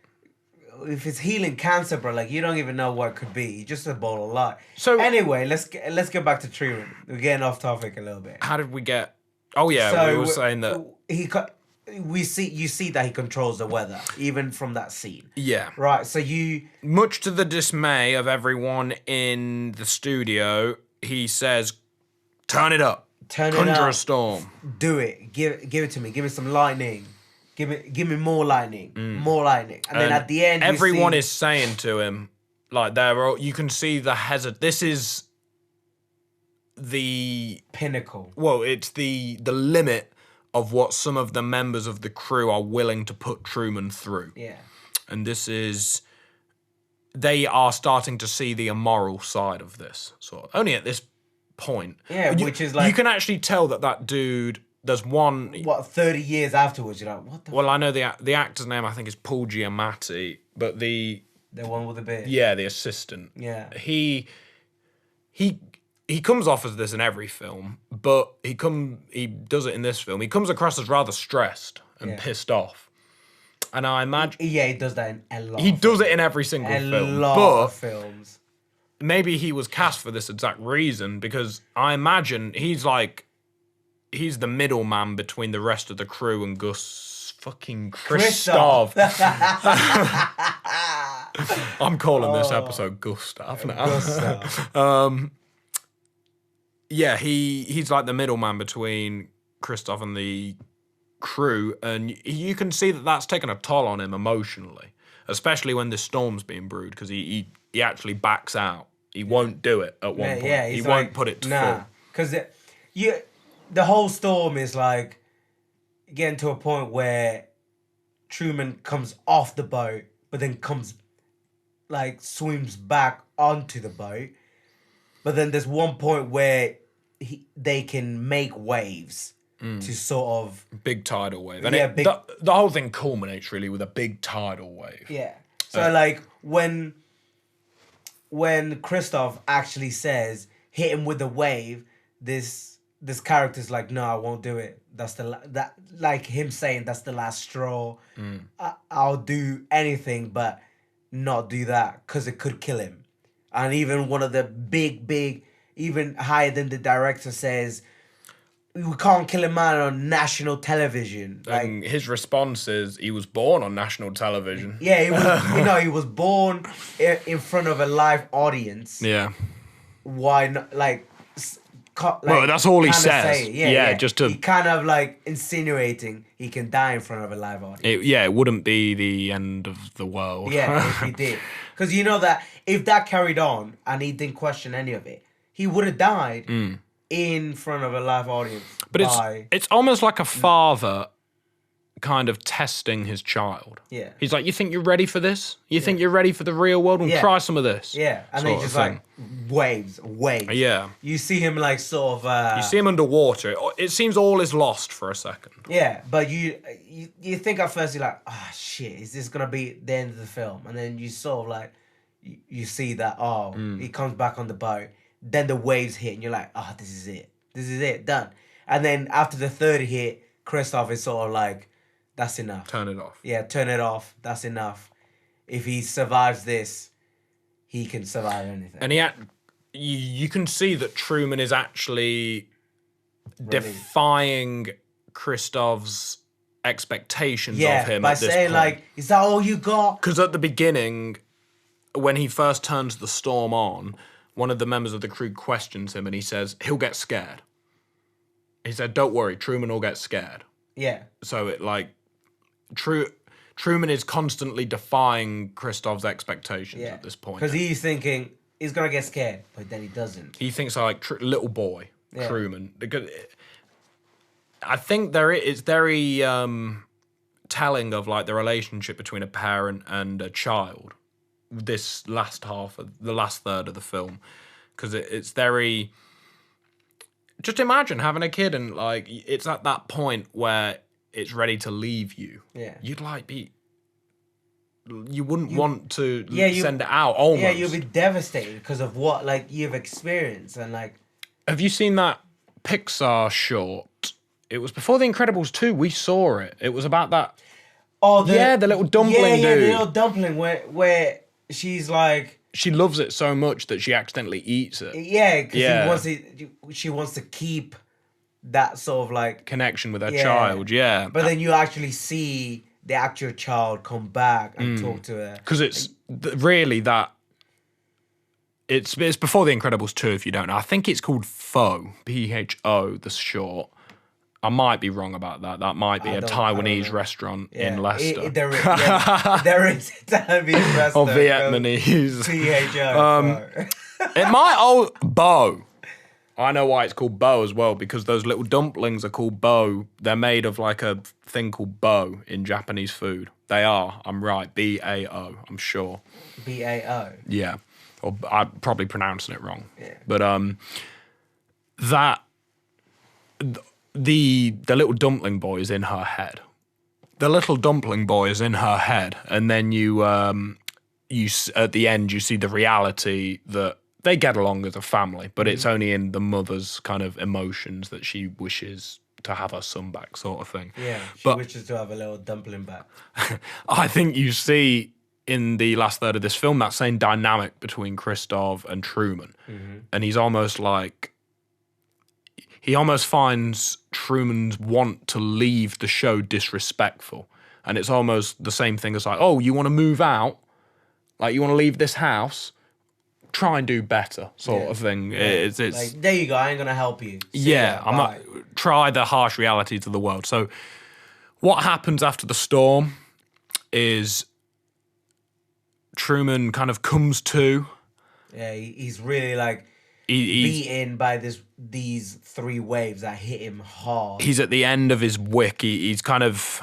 If it's healing cancer, bro, like you don't even know what it could be. Just a ball of light. So anyway, let's get back to Truman. We're getting off topic a little bit. How did we get? Oh yeah, we were saying that you see that he controls the weather even from that scene. Yeah. Right. So much to the dismay of everyone in the studio, he says, "Turn it up. Conjure a storm. Do it. Give it to me. Give me some lightning. Give me more lightning. More lightning." And then at the end, everyone is saying to him, like you can see the hazard. This is the pinnacle. Well, it's the limit of what some of the members of the crew are willing to put Truman through. Yeah. And they are starting to see the immoral side of this. So only at this point. Yeah, which is like... You can actually tell that dude... There's one... 30 years afterwards, you're like, what the... Well, I know the actor's name, I think, is Paul Giamatti, but the one with the beard? Yeah, the assistant. Yeah. He comes off as this in every film, but he does it in this film. He comes across as rather stressed and pissed off. And I imagine... Yeah, he does that in a lot. He does it in every single film. A lot of films. Maybe he was cast for this exact reason, because I imagine he's the middleman between the rest of the crew and Gustav. I'm calling this episode Gustav now. Gustav. Yeah, he's like the middleman between Gustav and the crew, and you can see that that's taken a toll on him emotionally, especially when this storm's being brewed, because he actually backs out. He won't do it at one point. Yeah, he won't put it to full. Because the whole storm is like getting to a point where Truman comes off the boat, but then swims back onto the boat. But then there's one point where they can make waves to sort of... Big tidal wave. And Yeah, the whole thing culminates really with a big tidal wave. Yeah. So like when Gustav actually says, hit him with a wave, this character's like, no, I won't do it. That's like him saying that's the last straw. I'll do anything but not do that because it could kill him. And even one of the big, even higher than the director says, we can't kill a man on national television. And his response is, he was born on national television. Yeah, he was. He was born in front of a live audience. Yeah. Why not? Well, that's all he says. Yeah, just to... He kind of like insinuating he can die in front of a live audience. It wouldn't be the end of the world. Yeah, if he did. Because you know that if that carried on and he didn't question any of it, he would have died in front of a live audience. But it's almost like a father kind of testing his child. Yeah. He's like, you think you're ready for this? You think you're ready for the real world? Well, try some of this. Yeah. And then just like waves. Yeah. You see him like sort of... you see him underwater. It seems all is lost for a second. Yeah, but you think at first you're like, oh shit, is this gonna be the end of the film? And then you sort of like, you see that, he comes back on the boat. Then the waves hit and you're like, oh, this is it, done. And then after the third hit, Gustav is sort of like, that's enough. Turn it off. Yeah, turn it off. That's enough. If he survives this, he can survive anything. And you can see that Truman is actually defying Gustav's expectations of him by at this saying point. like, is that all you got? Because at the beginning, when he first turns the storm on, one of the members of the crew questions him and he says, he'll get scared. He said, don't worry, Truman will get scared. Yeah. So it like... Truman is constantly defying Gustav's expectations at this point. Because he's thinking he's going to get scared, but then he doesn't. He thinks like little boy, Truman. Because I think it's very telling of like the relationship between a parent and a child. This last the last third of the film. Because it's very... Just imagine having a kid and like it's at that point where it's ready to leave you. Yeah. You'd like you wouldn't want to send it out almost. Yeah, you'll be devastated because of what like you've experienced and like... Have you seen that Pixar short? It was before The Incredibles 2. We saw it. It was about that... Oh, the little dumpling dude. the little dumpling where she's like... She loves it so much that she accidentally eats it. Yeah, because she wants to keep that sort of like... connection with her child, yeah. But then you actually see the actual child come back and talk to her. Because it's really that... It's before The Incredibles 2, if you don't know. I think it's called Pho, Pho, the short. I might be wrong about that. That might be a Taiwanese restaurant in Leicester. There is a Taiwanese restaurant. Or Vietnamese. Pho. It might... Bo. I know why it's called bo as well, because those little dumplings are called bo. They're made of like a thing called bo in Japanese food. They are. I'm right. B-A-O. I'm sure. B-A-O? Yeah. Or I'm probably pronouncing it wrong. Yeah. But the little dumpling boy is in her head. The little dumpling boy is in her head. And then you at the end, you see the reality that they get along as a family, but it's only in the mother's kind of emotions that she wishes to have her son back, sort of thing. Yeah, she wishes to have a little dumpling back. I think you see in the last third of this film that same dynamic between Gustav and Truman. And he's almost like... He almost finds Truman's want to leave the show disrespectful. And it's almost the same thing as like, oh, you want to move out? Like, you want to leave this house? Try and do better, sort of thing. Yeah. It's like, there you go, I ain't going to help you. I'm not... Try the harsh realities of the world. So What happens after the storm is Truman kind of comes to. Yeah, he's really like He's beaten by these 3 waves that hit him hard. he's at the end of his wick. He's kind of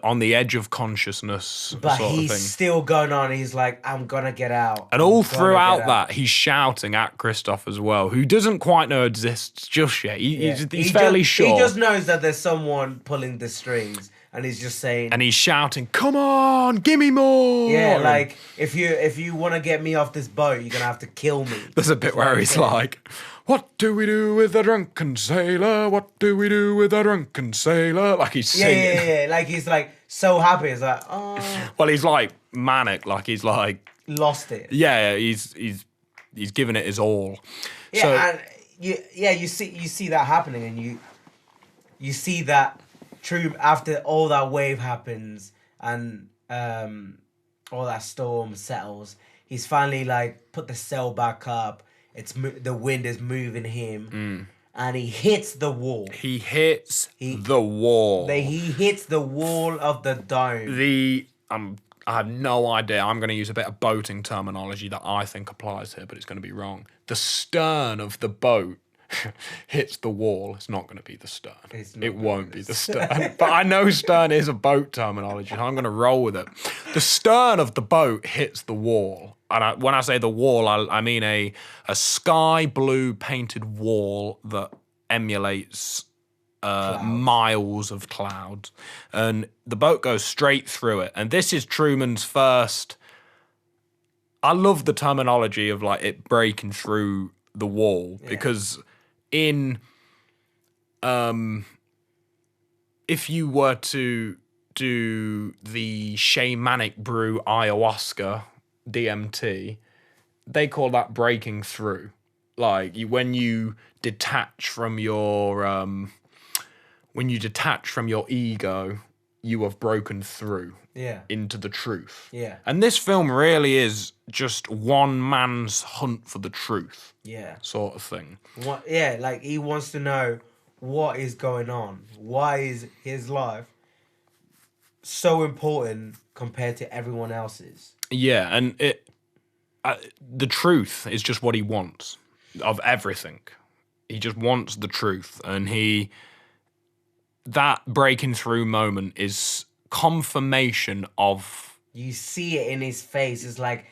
on the edge of consciousness, But sort he's of thing. still going on. He's like, I'm gonna get out. And I'm all gonna throughout get that, out. he's shouting at Gustav as well, who doesn't quite know exists just yet. Yeah. He's fairly sure. He just knows that there's someone pulling the strings, and he's just saying, And he's shouting, "Come on, give me more!" yeah, like if you want to get me off this boat, you're gonna have to kill me. There's a bit where he's like, "What do we do with a drunken sailor? What do we do with a drunken sailor?" Like he's Yeah, singing. yeah. Like he's like so happy. He's like, oh, Well, he's like manic. Like he's like, lost it. yeah, he's giving it his all. Yeah, So and you see that happening, and you see that after all that wave happens and all that storm settles, he's finally like put the sail back up. The wind is moving him, and he hits the wall. he hits the wall. He hits the wall of the dome. I have no idea. I'm going to use a bit of boating terminology that I think applies here, but it's going to be wrong. The stern of the boat hits the wall. It's not going to be the stern. It won't be the stern. But I know stern is a boat terminology, so I'm going to roll with it. The stern of the boat hits the wall. And when I say the wall, I mean a sky blue painted wall that emulates miles of clouds. And the boat goes straight through it. And this is Truman's first... I love the terminology of like it breaking through the wall, because in if you were to do the shamanic brew ayahuasca, DMT, they call that breaking through. Like when you detach from your ego, you have broken through into the truth. Yeah. And this film really is just one man's hunt for the truth. Yeah. Sort of thing. Like he wants to know what is going on. Why is his life so important compared to everyone else's? Yeah, and the truth is just what he wants of everything. He just wants the truth, and that breaking through moment is confirmation of... You see it in his face. It's like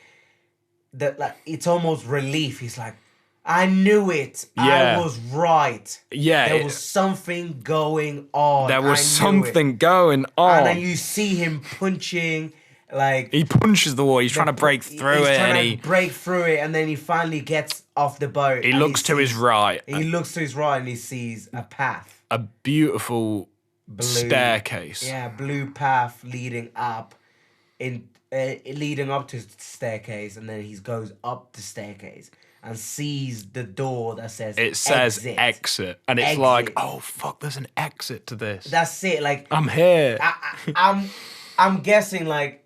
it's almost relief. He's like, I knew it. Yeah. I was right. Yeah. There was something going on. There was I knew something it. going on. And then you see him punching, like... He punches the wall. He's trying to break through it. He's trying to break through it, and then he finally gets off the boat. He looks to his right. He looks to his right, and he sees a path. A beautiful staircase. Yeah, blue path leading up leading up to the staircase, and then he goes up the staircase and sees the door that says exit. And it's like, oh fuck, there's an exit to this. That's it. Like, I'm here. I'm guessing like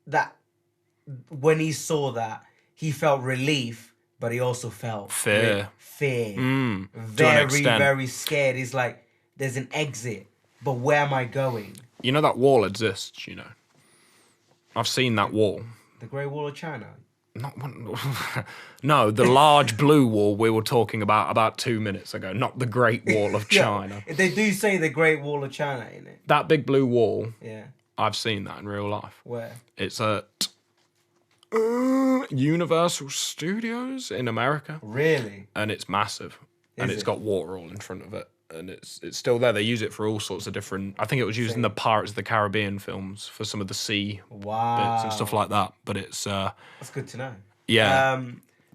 that when he saw that, he felt relief, but he also felt fear. Very, very scared. He's like, there's an exit, but where am I going? You know that wall exists, you know. I've seen that wall. The Great Wall of China. No, the large blue wall we were talking about 2 minutes ago, not the Great Wall of China. Yeah, they do say the Great Wall of China in it. That big blue wall, yeah, I've seen that in real life. Where? It's at Universal Studios in America. Really? And it's massive. And it's got water all in front of it. And it's still there. They use it for all sorts of different... I think it was used in the Pirates of the Caribbean films for some of the sea bits and stuff like that. But it's... That's good to know. Yeah.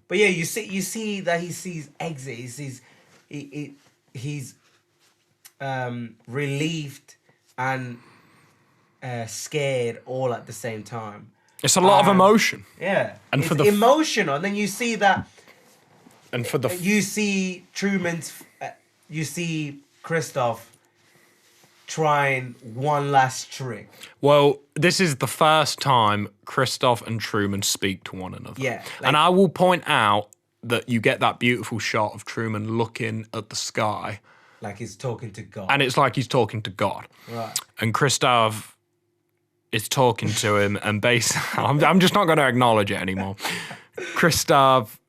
But yeah, you see that he sees exit. He sees... He's relieved and scared all at the same time. It's a lot of emotion. Yeah. And it's emotional. And then you see that... And for the... You see Truman's... you see Gustav trying one last trick. Well, this is the first time Gustav and Truman speak to one another. Yeah. And I will point out that you get that beautiful shot of Truman looking at the sky Like he's talking to God. And it's like he's talking to God. Right. And Gustav is talking to him, and basically, I'm just not going to acknowledge it anymore. Gustav!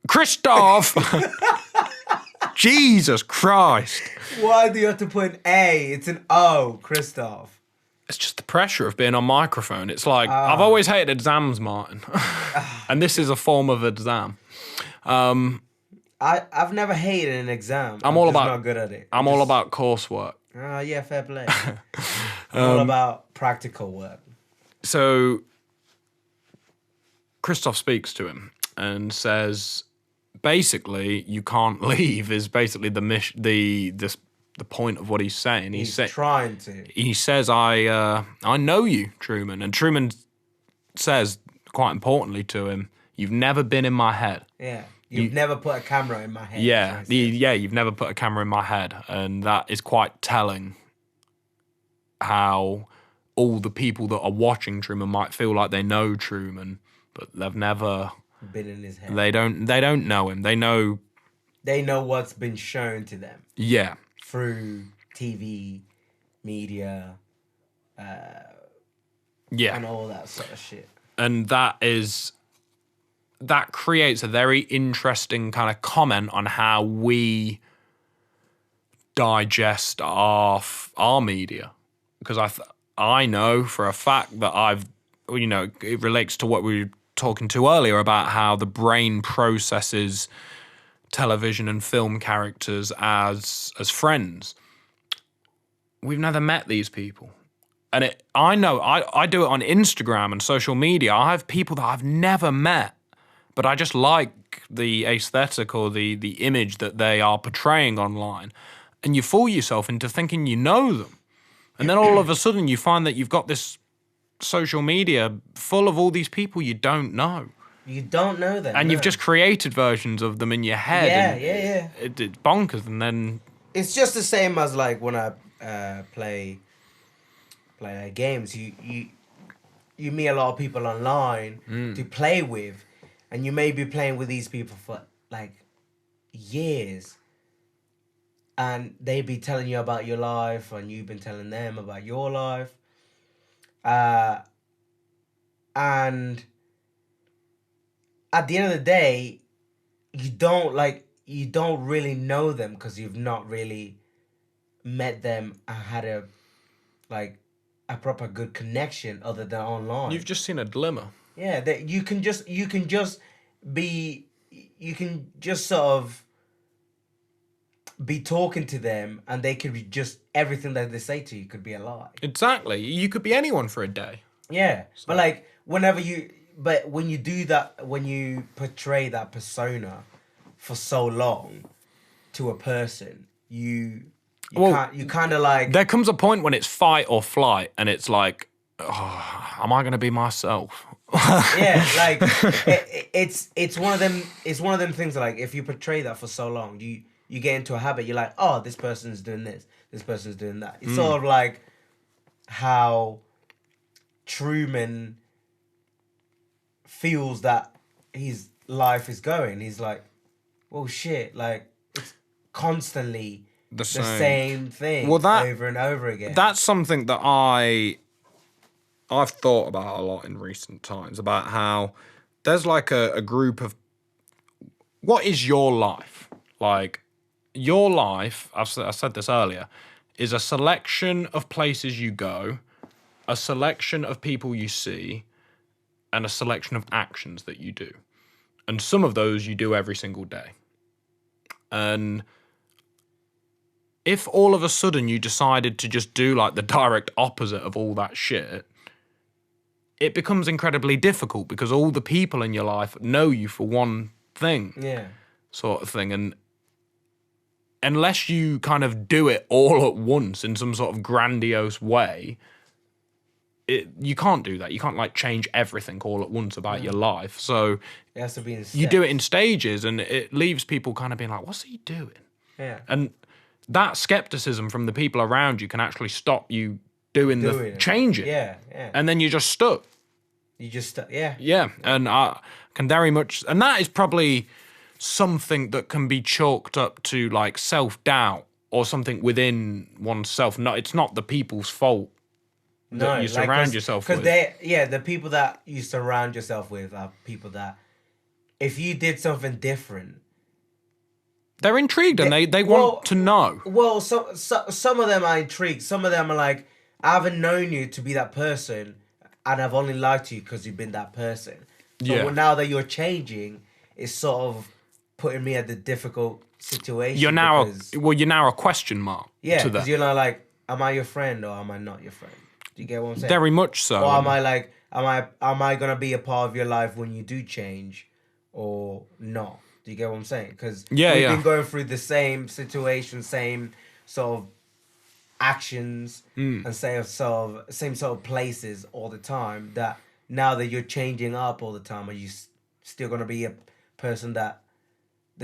Jesus Christ. Why do you have to put an A? It's an O, Gustav. It's just the pressure of being on microphone. It's like, I've always hated exams, Martin. And this is a form of exam. I've never hated an exam. I'm all just about not good at it. I'm all about coursework. Yeah, fair play. I'm all about practical work. So Christoph speaks to him and says, basically, you can't leave is basically the point of what he's saying. He's trying to. He says, I know you, Truman. And Truman says, quite importantly to him, you've never been in my head. Yeah. You've never put a camera in my head. Yeah, you've never put a camera in my head. And that is quite telling how all the people that are watching Truman might feel like they know Truman, but they've never been in his head. They don't know him. They know what's been shown to them. Yeah. Through TV, media, and all that sort of shit. And that creates a very interesting kind of comment on how we digest our media, because I know for a fact that it relates to what we were talking to earlier about how the brain processes television and film characters as friends. We've never met these people. And I know I do it on Instagram and social media. I have people that I've never met, but I just like the aesthetic or the image that they are portraying online. And you fool yourself into thinking you know them. And then all of a sudden you find that you've got this social media full of all these people you don't know. You don't know them. And you've just created versions of them in your head. Yeah. It's bonkers. And then... It's just the same as like when I play games. You meet a lot of people online to play with. And you may be playing with these people for like years. And they be telling you about your life, and you've been telling them about your life. And at the end of the day, you don't really know them because you've not really met them and had a proper good connection other than online. You've just seen a glimmer. Yeah, that you can just sort of be talking to them, and they could be just everything that they say to you could be a lie. Exactly. You could be anyone for a day. Yeah, so. But like when you do that, when you portray that persona for so long to a person, you kind of like... There comes a point when it's fight or flight, and it's like, am I going to be myself? Yeah, like it's one of them. It's one of them things that, like, if you portray that for so long, you get into a habit. You're like, oh, this person's doing this. This person's doing that. It's sort of like how Truman feels that his life is going. He's like, well, shit, like it's constantly the same thing over and over again. That's something that I've thought about a lot in recent times, about how there's like a group of... What is your life? Like, your life, I said this earlier, is a selection of places you go, a selection of people you see, and a selection of actions that you do. And some of those you do every single day. And if all of a sudden you decided to just do like the direct opposite of all that shit, it becomes incredibly difficult because all the people in your life know you for one thing. Yeah. Sort of thing. And unless you kind of do it all at once in some sort of grandiose way, you can't do that. You can't like change everything all at once about your life. So it has to be in steps. You do it in stages, and it leaves people kind of being like, what's he doing? Yeah. And that skepticism from the people around you can actually stop you doing changing. Yeah. And then you're just stuck. You just yeah. Yeah, and I can very much... And that is probably something that can be chalked up to like self-doubt or something within oneself. No, it's not the people's fault that you surround yourself with. Because the people that you surround yourself with are people that, if you did something different, they're intrigued and they want to know. Well, some of them are intrigued. Some of them are like, I haven't known you to be that person, and I've only liked you because you've been that person. But now that you're changing, it's sort of putting me at the difficult situation. You're now a question mark. Yeah, to because you're not like, am I your friend or am I not your friend? Do you get what I'm saying? Very much so. Or am I like, am I gonna be a part of your life when you do change, or not? Do you get what I'm saying? Because we've been going through the same situation, same sort of actions, and same sort of places all the time. That now that you're changing up all the time, are you still gonna be a person the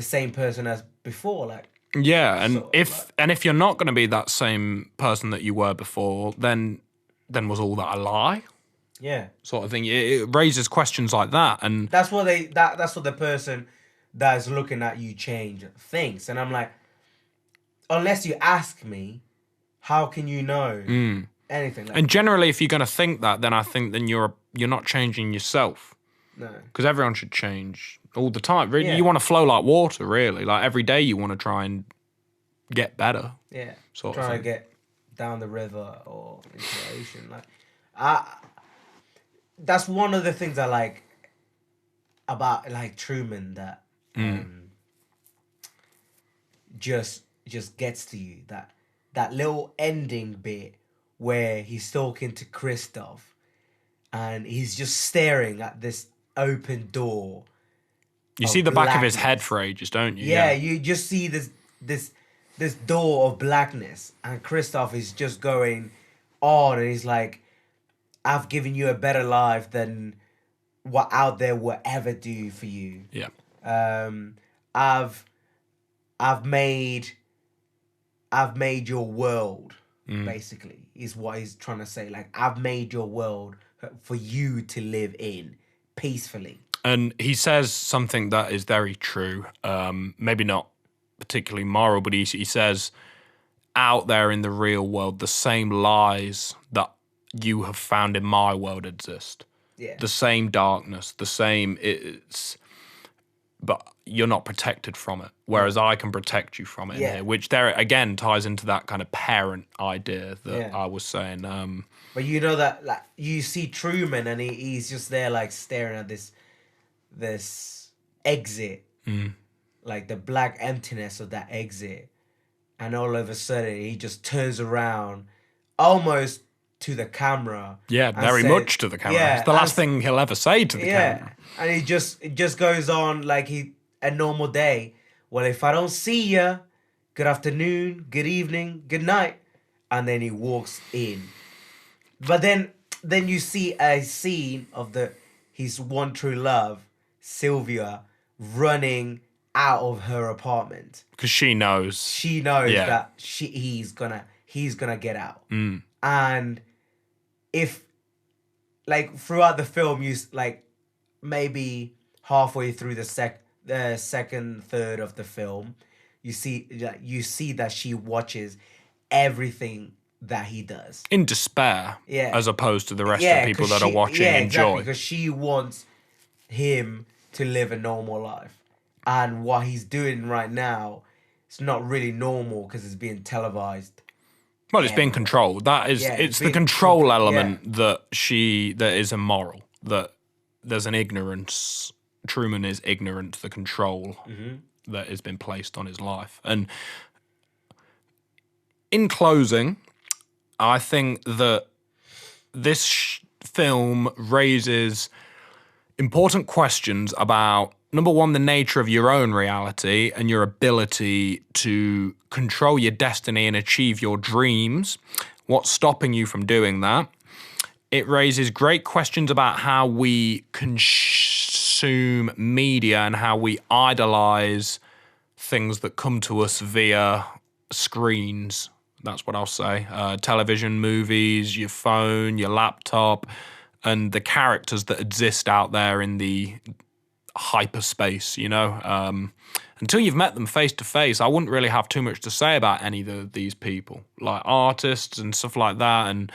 same person as before? Like, and if you're not gonna be that same person that you were before, then was all that a lie? Yeah, sort of thing. It raises questions like that, and that's what the person that is looking at you change thinks. And I'm like, unless you ask me, how can you know anything? Like and generally, if you're going to think that, then I think you're not changing yourself. No, because everyone should change all the time. Really, Yeah. you want to flow like water. Really, like every day you want to try and get better. Yeah, sort of trying thing. to get down the river or into the ocean. Like, that's one of the things I like about like Truman, that just gets to you. That little ending bit where he's talking to Gustav, and he's just staring at this open door. You see the back of his blackness. head for ages, don't you? Yeah, you just see this door of blackness, and Gustav is just going on, and he's like, I've given you a better life than what out there will ever do for you. Yeah. I've made your world, basically, is what he's trying to say. Like, I've made your world for you to live in peacefully. And he says something that is very true. Maybe not particularly moral, but he says, out there in the real world, the same lies that you have found in my world exist. Yeah. The same darkness, the same, but you're not protected from it, whereas I can protect you from it in here, which there again ties into that kind of parent idea that I was saying. But you know that, like, you see Truman, and he's just there, like, staring at this exit, like the black emptiness of that exit, and all of a sudden he just turns around, almost to the camera. Yeah, very much to the camera. Yeah, it's the last thing he'll ever say to the camera. And it just goes on like a normal day. Well, if I don't see ya, good afternoon, good evening, good night. And then he walks in. But then you see a scene of his one true love, Sylvia, running out of her apartment. Because she knows. She knows that he's gonna get out. And if, like, throughout the film, you like maybe halfway through the second third of the film, you see that she watches everything that he does in despair, as opposed to the rest of the people that are watching enjoy. Because she wants him to live a normal life, and what he's doing right now, it's not really normal because it's being televised. Well, it's being controlled. That is, it's the control element that is immoral. That there's an ignorance. Truman is ignorant to the control that has been placed on his life. And in closing, I think that this film raises important questions about, number one, the nature of your own reality and your ability to control your destiny and achieve your dreams. What's stopping you from doing that? It raises great questions about how we consume media and how we idolize things that come to us via screens. That's what I'll say. Television, movies, your phone, your laptop, and the characters that exist out there in the hyperspace, you know. Until you've met them face to face, I wouldn't really have too much to say about any of these people, like artists and stuff like that, and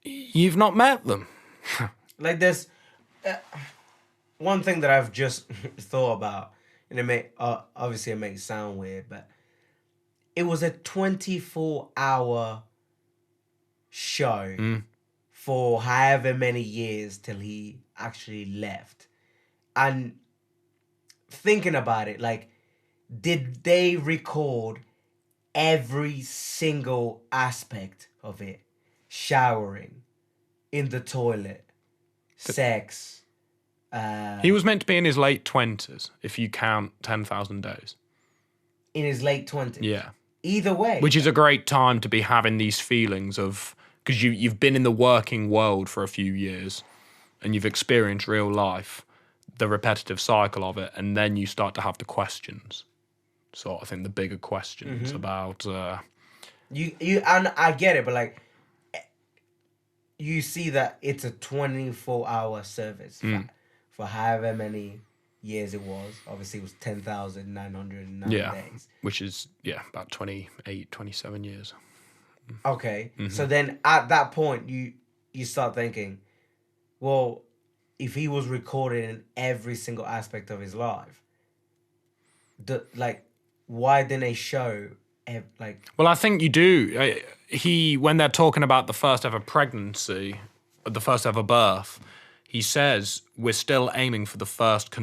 you've not met them. Like there's one thing that I've just thought about, and obviously it may sound weird, but it was a 24-hour show for however many years till he actually left. And thinking about it, like, did they record every single aspect of it? Showering, in the toilet, sex. He was meant to be in his late 20s, if you count 10,000 Days. In his late 20s? Yeah. Either way. Which is a great time to be having these feelings of, because you've been in the working world for a few years and you've experienced real life, the repetitive cycle of it, and then you start to have the questions. So I think the bigger questions about... You and I get it, but like, you see that it's a 24-hour service for however many years it was. Obviously, it was 10,909 days. Which is, about 28, 27 years. Okay. So then at that point, you start thinking, well, if he was recording every single aspect of his life, why didn't they show, Well, I think you do. When they're talking about the first ever pregnancy, the first ever birth, he says we're still aiming for the first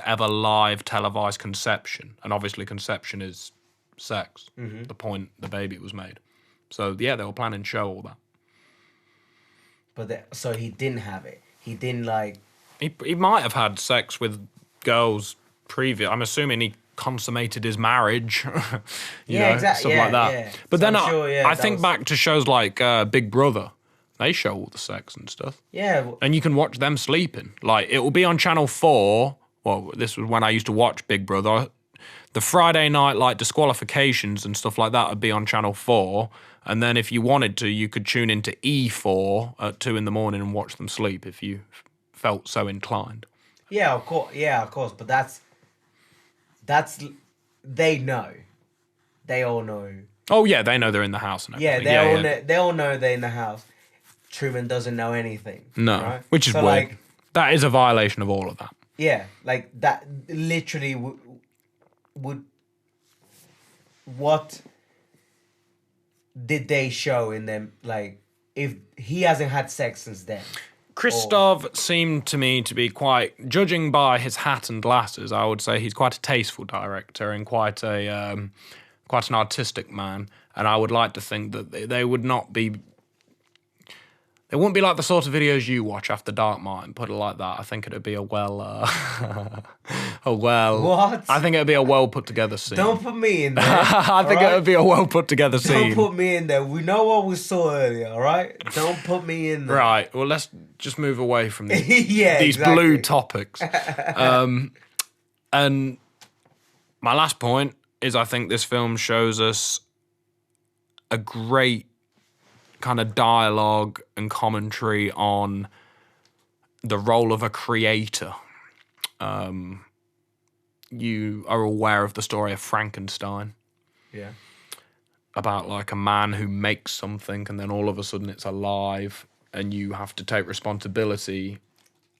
ever live televised conception. And obviously conception is sex, the point the baby was made. So, yeah, they were planning to show all that. But so he didn't have it. He didn't He might have had sex with girls previous. I'm assuming he consummated his marriage. you know, exactly. Stuff like that. Yeah. But so then I think back to shows like Big Brother. They show all the sex and stuff. Yeah. And you can watch them sleeping. Like, it will be on Channel 4. Well, this was when I used to watch Big Brother. The Friday night, like, disqualifications and stuff like that would be on Channel 4. And then if you wanted to, you could tune into E4 at 2 in the morning and watch them sleep if you felt so inclined. Yeah, of course. Yeah, of course. But that's they know. They all know. Oh, yeah, they know they're in the house and everything. Yeah, they all know they're in the house. Truman doesn't know anything. No, right? which is weird. Like, that is a violation of all of that. Yeah, like that literally would what did they show in them, like, if he hasn't had sex since then? Gustav seemed to me to be quite, judging by his hat and glasses, I would say he's quite a tasteful director and quite an artistic man. And I would like to think that they would not be... It wouldn't be like the sort of videos you watch after dark, Martin, put it like that. I think it'd be What? I think it'd be a well put together scene. Don't put me in there. I think it would be a well put together scene. Don't put me in there. We know what we saw earlier, all right? Don't put me in there. Right. Well, let's just move away from these exactly. blue topics. And my last point is I think this film shows us a great kind of dialogue and commentary on the role of a creator. You are aware of the story of Frankenstein. Yeah. About like a man who makes something and then all of a sudden it's alive and you have to take responsibility.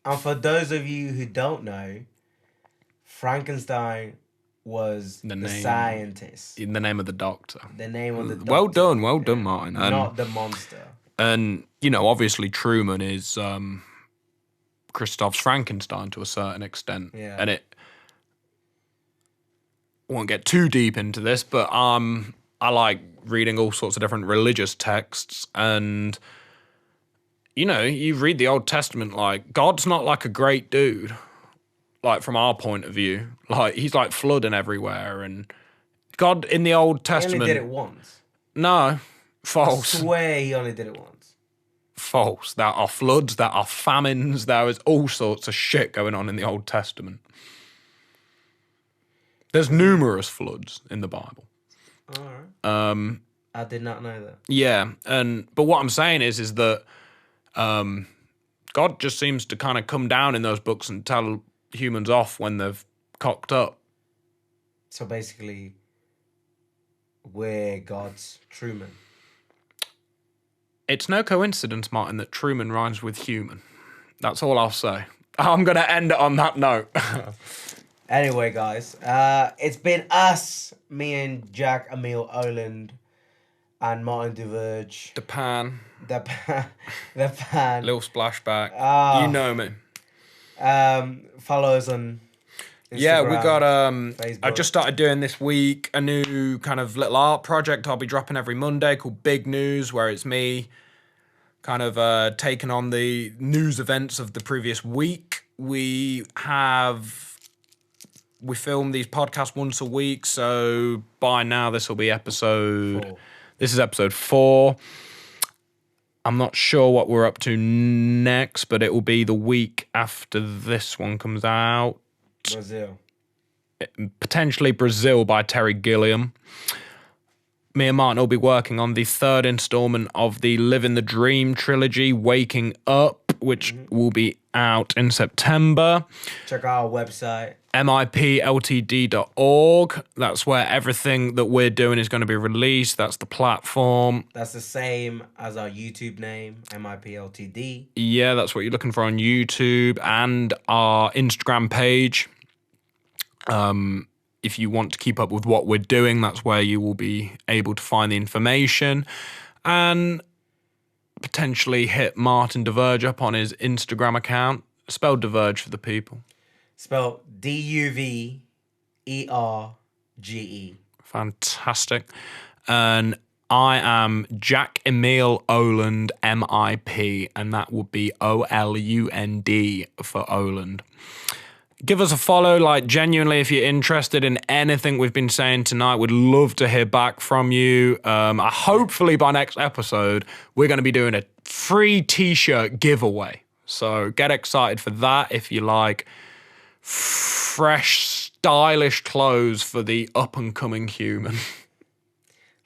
And for those of you who don't know, Frankenstein was the scientist. In the name of the doctor. The name of the doctor. Well done, Martin. Not the monster. And, you know, obviously Truman is Gustav's Frankenstein to a certain extent. Yeah. And I won't get too deep into this, but I like reading all sorts of different religious texts. And, you know, you read the Old Testament, like, God's not like a great dude. Like, from our point of view, like, he's like flooding everywhere, and God in the Old Testament... He only did it once. No, false. I swear he only did it once. False. There are floods, there are famines, there is all sorts of shit going on in the Old Testament. There's numerous floods in the Bible. All right. I did not know that. Yeah, but what I'm saying is that God just seems to kind of come down in those books and tell humans off when they've cocked up. So basically, we're God's Truman. It's no coincidence, Martin, that Truman rhymes with human. That's all I'll say. I'm going to end it on that note. Anyway, guys, it's been us, me and Jack Emil Oland and Martin DeVerge. The pan. The pan. Little splashback. Oh. You know me. Follow us on Instagram, Yeah, we got Facebook. I just started doing this week a new kind of little art project I'll be dropping every Monday called Big News, where it's me kind of taking on the news events of the previous week. We film these podcasts once a week, so by now this will be This is episode 4. I'm not sure what we're up to next, but it will be the week after this one comes out. Brazil. Potentially Brazil by Terry Gilliam. Me and Martin will be working on the 3rd installment of the Living the Dream trilogy, Waking Up, which will be out in September. Check out our website. MIPLTD.org. That's where everything that we're doing is going to be released. That's the platform. That's the same as our YouTube name, MIPLTD. Yeah, that's what you're looking for on YouTube and our Instagram page. If you want to keep up with what we're doing, that's where you will be able to find the information. And potentially hit Martin DeVerge up on his Instagram account. Spelled DeVerge for the people. Spelled DUVERGE. Fantastic. And I am Jack Emil Oland, MIP, and that would be OLUND for Oland. Give us a follow, genuinely, if you're interested in anything we've been saying tonight. We'd love to hear back from you. Hopefully by next episode, we're going to be doing a free t-shirt giveaway. So get excited for that if you like fresh, stylish clothes for the up-and-coming human.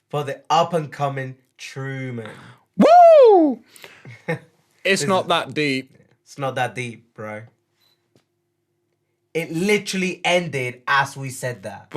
For the up-and-coming Truman. Woo! It's not that deep. It's not that deep, bro. It literally ended as we said that.